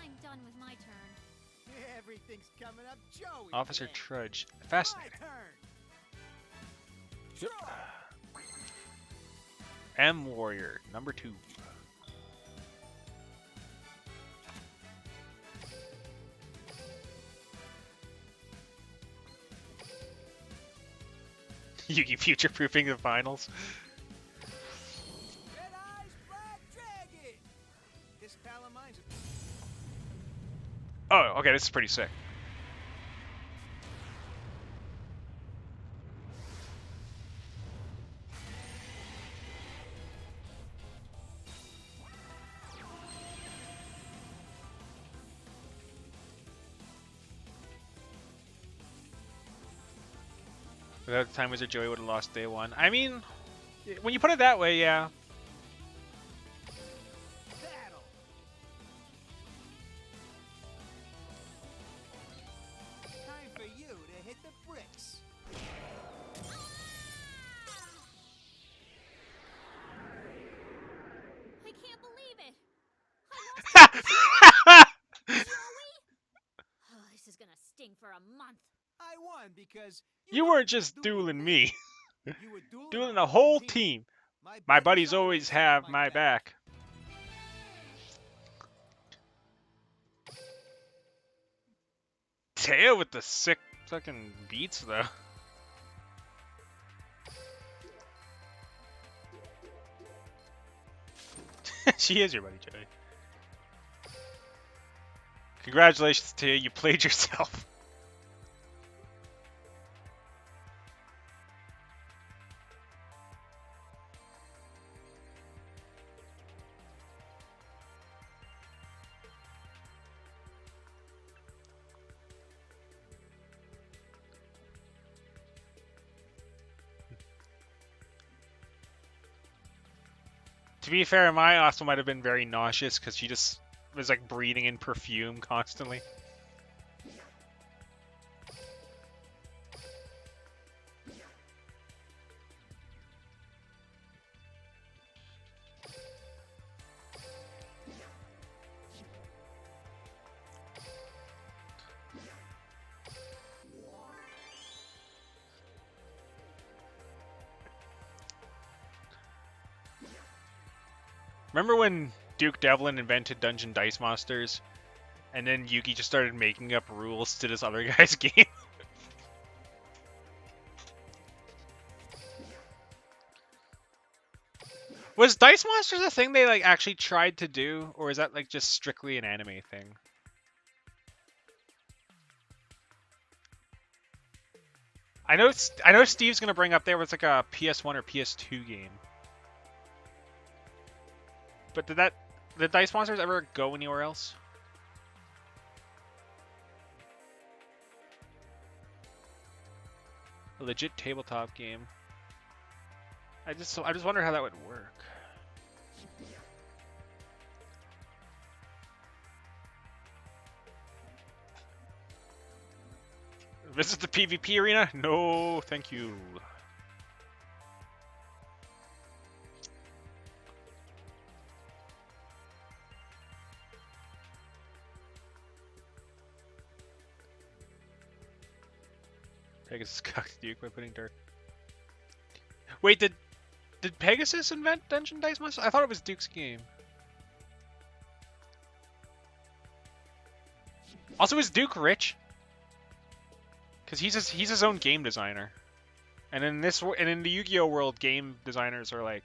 I'm done with my turn. Everything's coming up Joey. Officer today. Trudge. My Fascinating. turn. M Warrior, number 2. Yugi future-proofing the finals. Red Eyes Black Dragon. This pal of mine's Oh, okay, this is pretty sick. Without the Time Wizard, Joey would have lost day 1. I mean, when you put it that way, yeah. battle. Time for you to hit the bricks. I can't believe it. Oh, this is gonna sting for a month. I won because You weren't just dueling me. You were Dueling the whole team. My buddies buddies always have my back. Teo with the sick fucking beats, though. She is your buddy, Joey. Congratulations, Teo. You played yourself. To be fair, Maya also might have been very nauseous because she just was like breathing in perfume constantly. Remember when Duke Devlin invented Dungeon Dice Monsters, and then Yugi just started making up rules to this other guy's game? Was Dice Monsters a thing they like actually tried to do, or is that like just strictly an anime thing? I know Steve's gonna bring up there was like a PS1 or PS2 game. But did Dice Monsters ever go anywhere else? A legit tabletop game. I just wonder how that would work. Visit the PvP arena? No, thank you. Pegasus cocked Duke by putting dirt. Wait, did Pegasus invent Dungeon Dice Monsters? I thought it was Duke's game. Also, is Duke rich? Because he's his own game designer, and in the Yu-Gi-Oh world, game designers are like,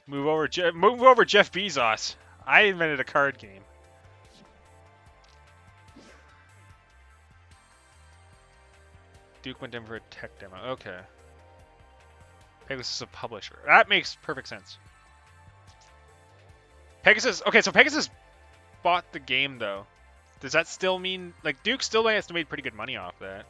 move over Jeff Bezos. I invented a card game. Duke went in for a tech demo. Okay. Pegasus is a publisher. That makes perfect sense. Pegasus. Okay, so Pegasus bought the game though. Does that still mean like Duke still has to make pretty good money off that?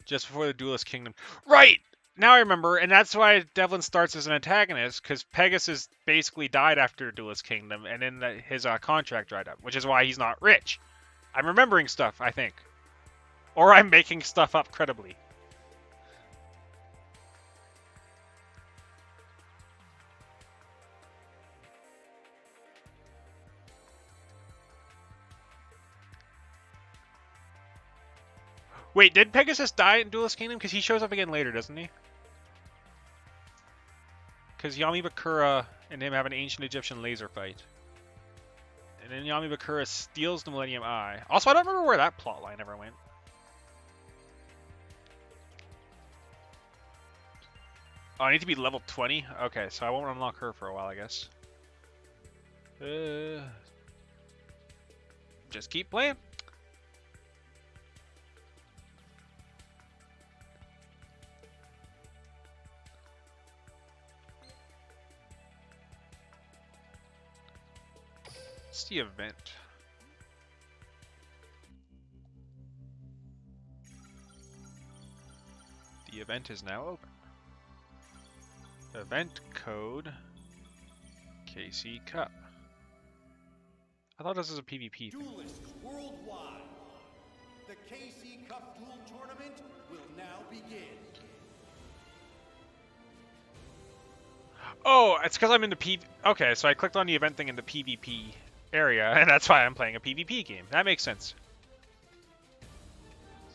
Just before the Duelist Kingdom. Right! Now I remember, and that's why Devlin starts as an antagonist, because Pegasus basically died after Duelist Kingdom, and then his contract dried up, which is why he's not rich. I'm remembering stuff, I think. Or I'm making stuff up credibly. Wait, did Pegasus die in Duelist Kingdom? Because he shows up again later, doesn't he? Because Yami Bakura and him have an ancient Egyptian laser fight. And then Yami Bakura steals the Millennium Eye. Also, I don't remember where that plotline ever went. Oh, I need to be level 20? Okay, so I won't unlock her for a while, I guess. Just keep playing. It's the event. The event is now open. Event code KC Cup. I thought this was a PvP thing. Duelists worldwide. The KC Cup Duel Tournament will now begin. Oh, it's because I'm in the PvP. Okay, so I clicked on the event thing in the PvP area, and that's why I'm playing a PvP game. That makes sense.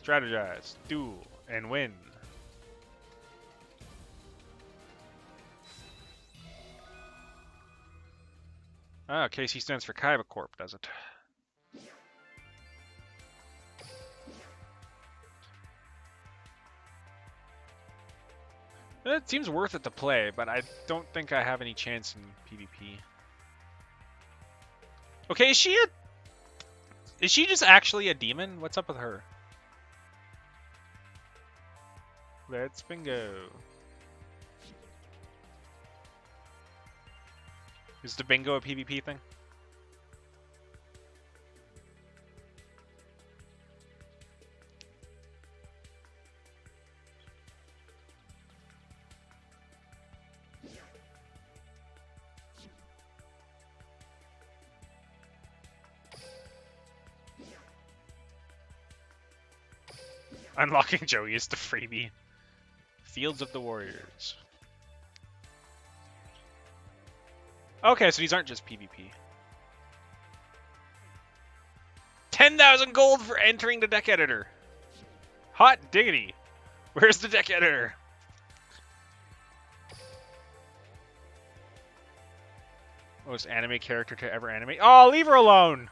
Strategize, duel, and win. Ah, KC stands for Kaiba Corp, does it? It seems worth it to play, but I don't think I have any chance in PvP. Okay, is she just actually a demon? What's up with her? Let's bingo. Is the bingo a PvP thing? Unlocking Joey is the freebie. Fields of the Warriors. Okay, so these aren't just PvP. 10,000 gold for entering the deck editor. Hot diggity. Where's the deck editor? Most anime character to ever animate. Oh, leave her alone!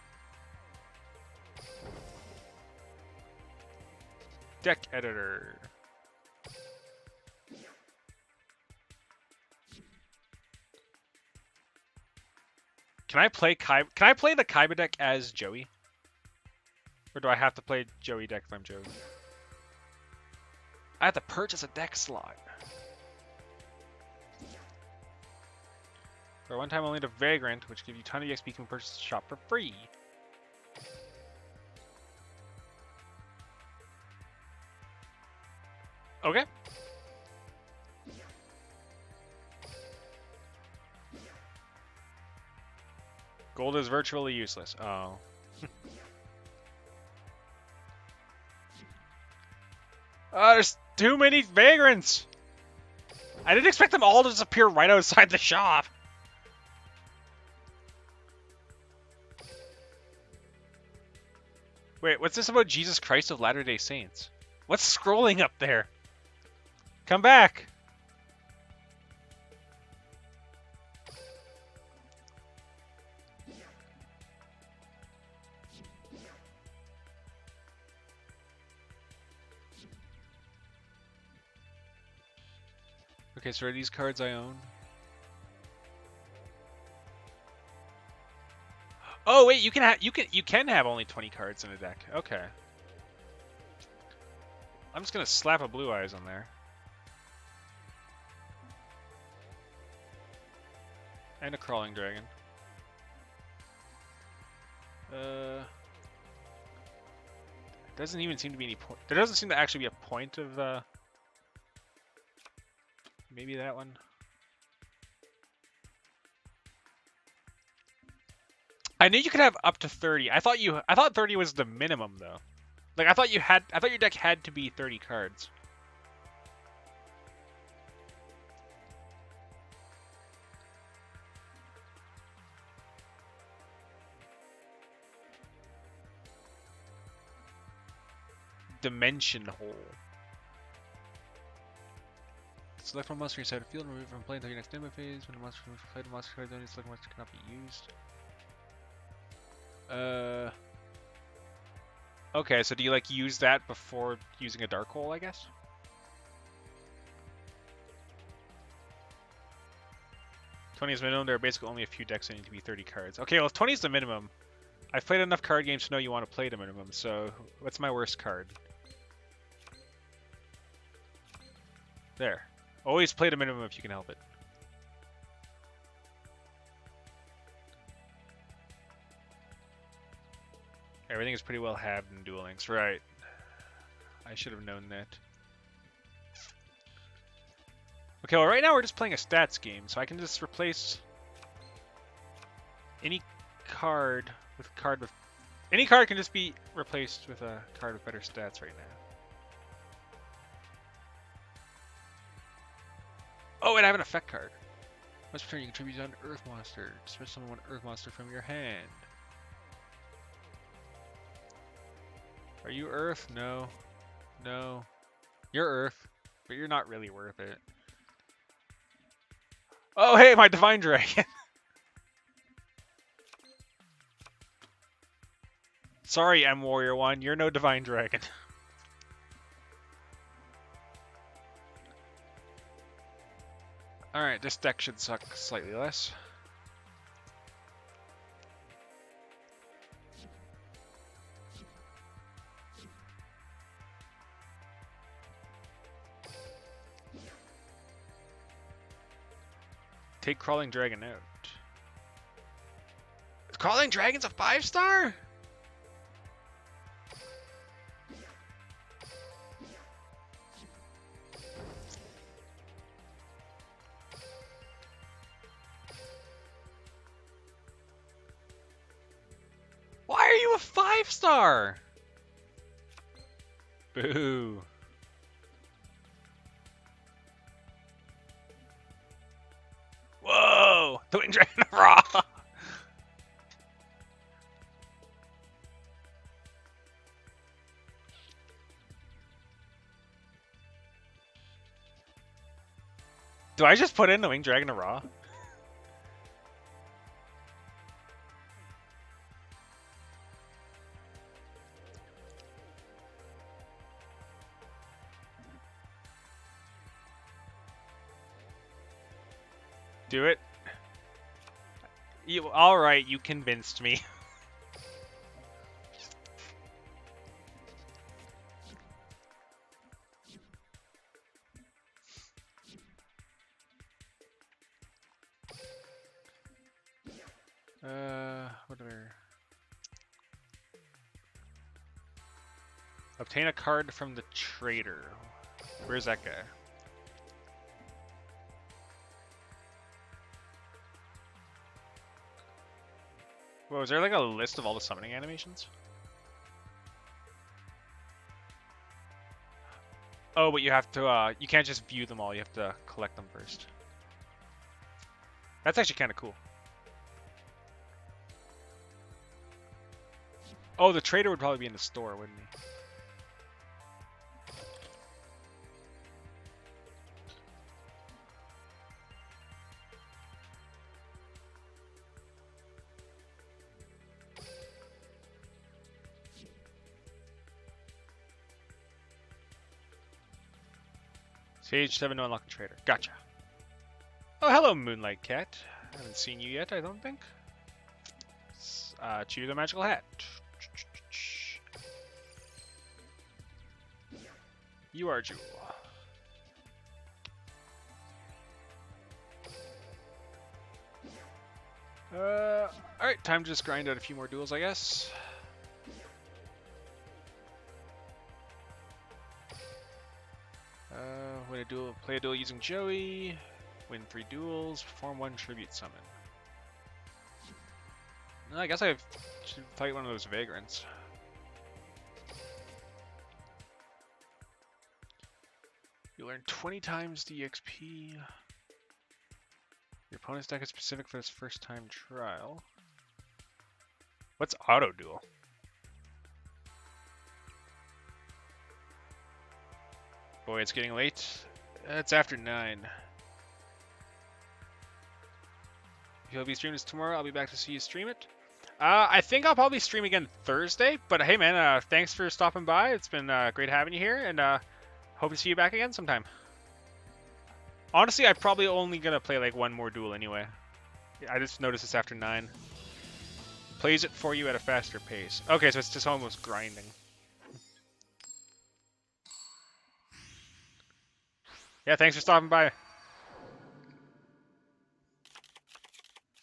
Deck editor. Can I play the Kaiba deck as Joey? Or do I have to play Joey deck if I'm Joey? I have to purchase a deck slot. For one time only to Vagrant, which give you a ton of EXP, can purchase the shop for free. Okay. Gold is virtually useless. Oh. There's too many vagrants! I didn't expect them all to disappear right outside the shop. Wait, what's this about Jesus Christ of Latter-day Saints? What's scrolling up there? Come back! Okay, so are these cards I own? Oh wait, you can have only 20 cards in a deck. Okay. I'm just gonna slap a Blue Eyes on there. And a Crawling Dragon. Doesn't even seem to be any point. There doesn't seem to actually be a point of maybe that one. I knew you could have up to 30. I thought 30 was the minimum though. Like I thought your deck had to be 30 cards. Dimension Hole. Select one monster inside the field and remove it from play until your next demo phase. When the monster is played, the monster card only select monster cannot be used. Okay, so do you like use that before using a Dark Hole, I guess? $20 is minimum. There are basically only a few decks that need to be 30 cards. Okay, well if 20 is the minimum, I've played enough card games to know you want to play the minimum, so what's my worst card? There. Always play the minimum if you can help it. Everything is pretty well halved in Duel Links, right? I should have known that. Okay, well right now we're just playing a stats game, so I can just replace any card with a card with... Any card can just be replaced with a card with better stats right now. Oh, and I have an effect card. Once per turn, you contribute on Earth Monster. Dismiss summon one Earth Monster from your hand. Are you Earth? No. No. You're Earth, but you're not really worth it. Oh, hey, my Divine Dragon! Sorry, M Warrior 1, you're no Divine Dragon. Alright, this deck should suck slightly less. Take Crawling Dragon out. Is Crawling Dragon's a 5-star? Why are you a 5-star? Boo. Whoa! The Wing Dragon of Ra! Do I just put in the Wing Dragon of Ra? Do it. You all right? You convinced me. Whatever. Obtain a card from the trader. Where's that guy? Whoa, is there like a list of all the summoning animations? Oh, but you have to, you can't just view them all, you have to collect them first. That's actually kind of cool. Oh, the trader would probably be in the store, wouldn't he? Stage 7 to unlock the trader. Gotcha. Oh, hello, Moonlight Cat. I haven't seen you yet, I don't think. Choose a magical hat. You are Jewel. Alright, time to just grind out a few more duels, I guess. Win a duel, play a duel using Joey. Win 3 duels, perform 1 tribute summon. I guess I should fight one of those vagrants. You learn 20 times the XP. Your opponent's deck is specific for this first time trial. What's auto duel? Boy, it's getting late. It's after 9. If you'll be streaming this tomorrow, I'll be back to see you stream it. I think I'll probably stream again Thursday. But hey, man, thanks for stopping by. It's been great having you here, and hope to see you back again sometime. Honestly, I'm probably only gonna play like one more duel anyway. I just noticed this after 9. Plays it for you at a faster pace. Okay, so it's just almost grinding. Yeah, thanks for stopping by.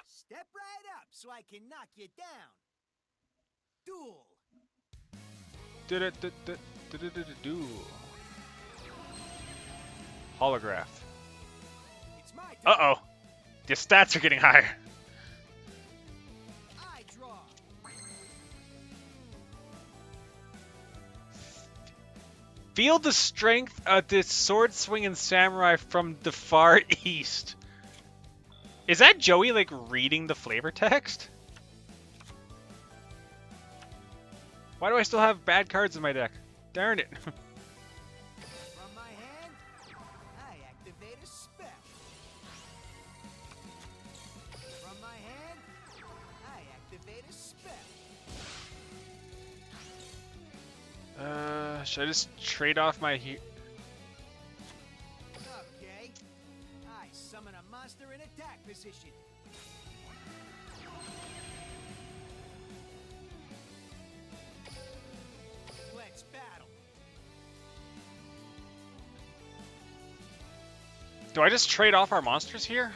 Step right up so I can knock you down. Duel. Duel. Holograph. It's my turn. Uh-oh. The stats are getting higher. I draw. Feel the strength of this sword-swinging samurai from the far east. Is that Joey, like, reading the flavor text? Why do I still have bad cards in my deck? Darn it. From my hand, I activate a spell. From my hand, I activate a spell. Should I just trade off my Okay. I summon a monster in attack position. Let's battle. Do I just trade off our monsters here?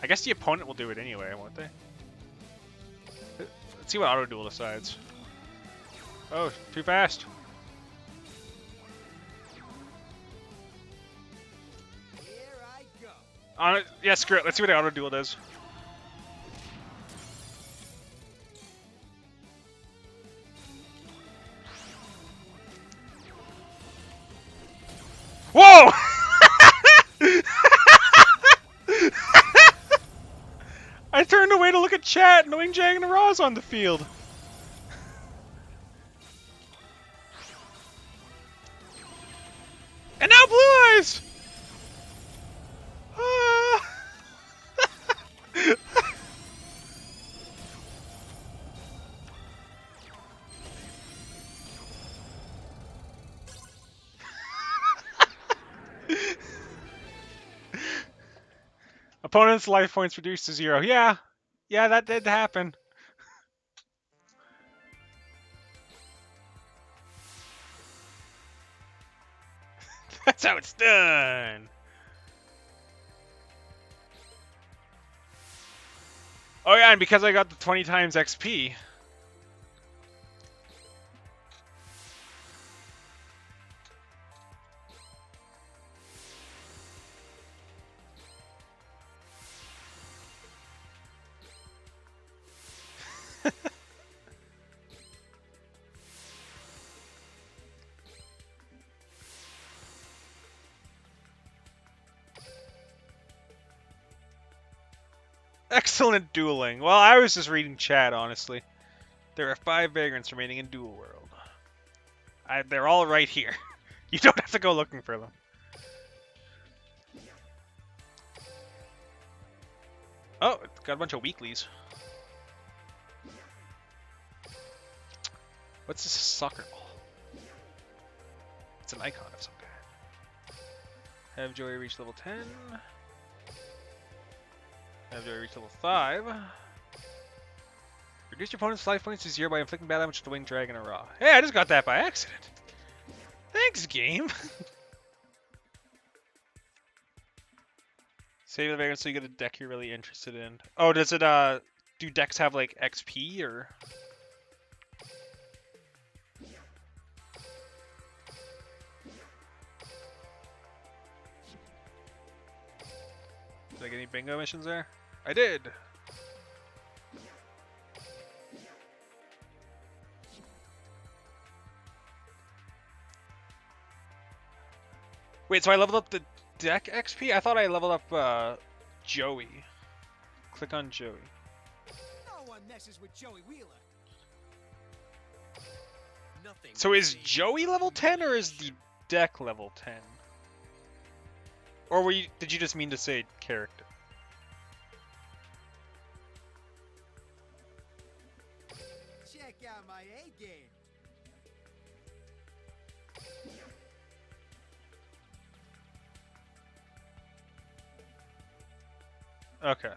I guess the opponent will do it anyway, won't they? Let's see what auto duel decides. Oh, too fast. Here I go. Yeah, screw it. Let's see what the auto duel does. Whoa! I turned away to look at chat, knowing Dragon and Raw's on the field. And now Blue Eyes! Ah. Opponent's life points reduced to 0. Yeah, that did happen. That's how it's done. Oh yeah, and because I got the 20 times XP. Excellent dueling. Well, I was just reading chat, honestly. There are 5 vagrants remaining in Duel World. They're all right here. You don't have to go looking for them. Oh, it's got a bunch of weeklies. What's this soccer ball? It's an icon of some kind. Have Joey reach level 10. Have Joey reach level 5. Reduce your opponent's life points to 0 by inflicting bad damage to the Winged Dragon or Raw. Hey, I just got that by accident. Thanks, game. Save the vagrants so you get a deck you're really interested in. Oh, does it, do decks have, like, XP, or? Did I get any bingo missions there? I did! Wait, so I leveled up the deck XP? I thought I leveled up, Joey. Click on Joey. No one messes with Joey Wheeler. Nothing. So is Joey level 10 or is the deck level 10? Or did you just mean to say character? Check out my A game. Okay.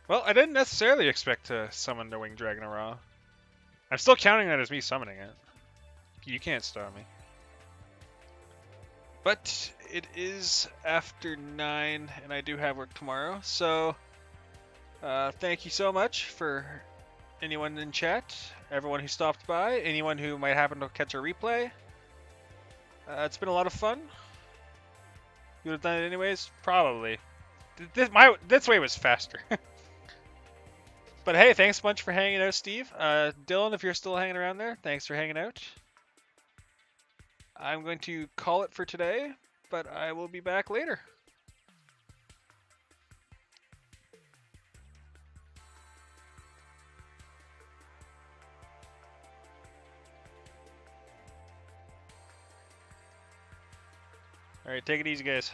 Well, I didn't necessarily expect to summon the Winged Dragon Raw. I'm still counting that as me summoning it. You can't stop me. But it is after 9, and I do have work tomorrow, so thank you so much for anyone in chat, everyone who stopped by, anyone who might happen to catch a replay. It's been a lot of fun. You would have done it anyways? Probably. This way was faster. But hey, thanks a bunch for hanging out, Steve. Dylan, if you're still hanging around there, thanks for hanging out. I'm going to call it for today, but I will be back later. Alright, take it easy, guys.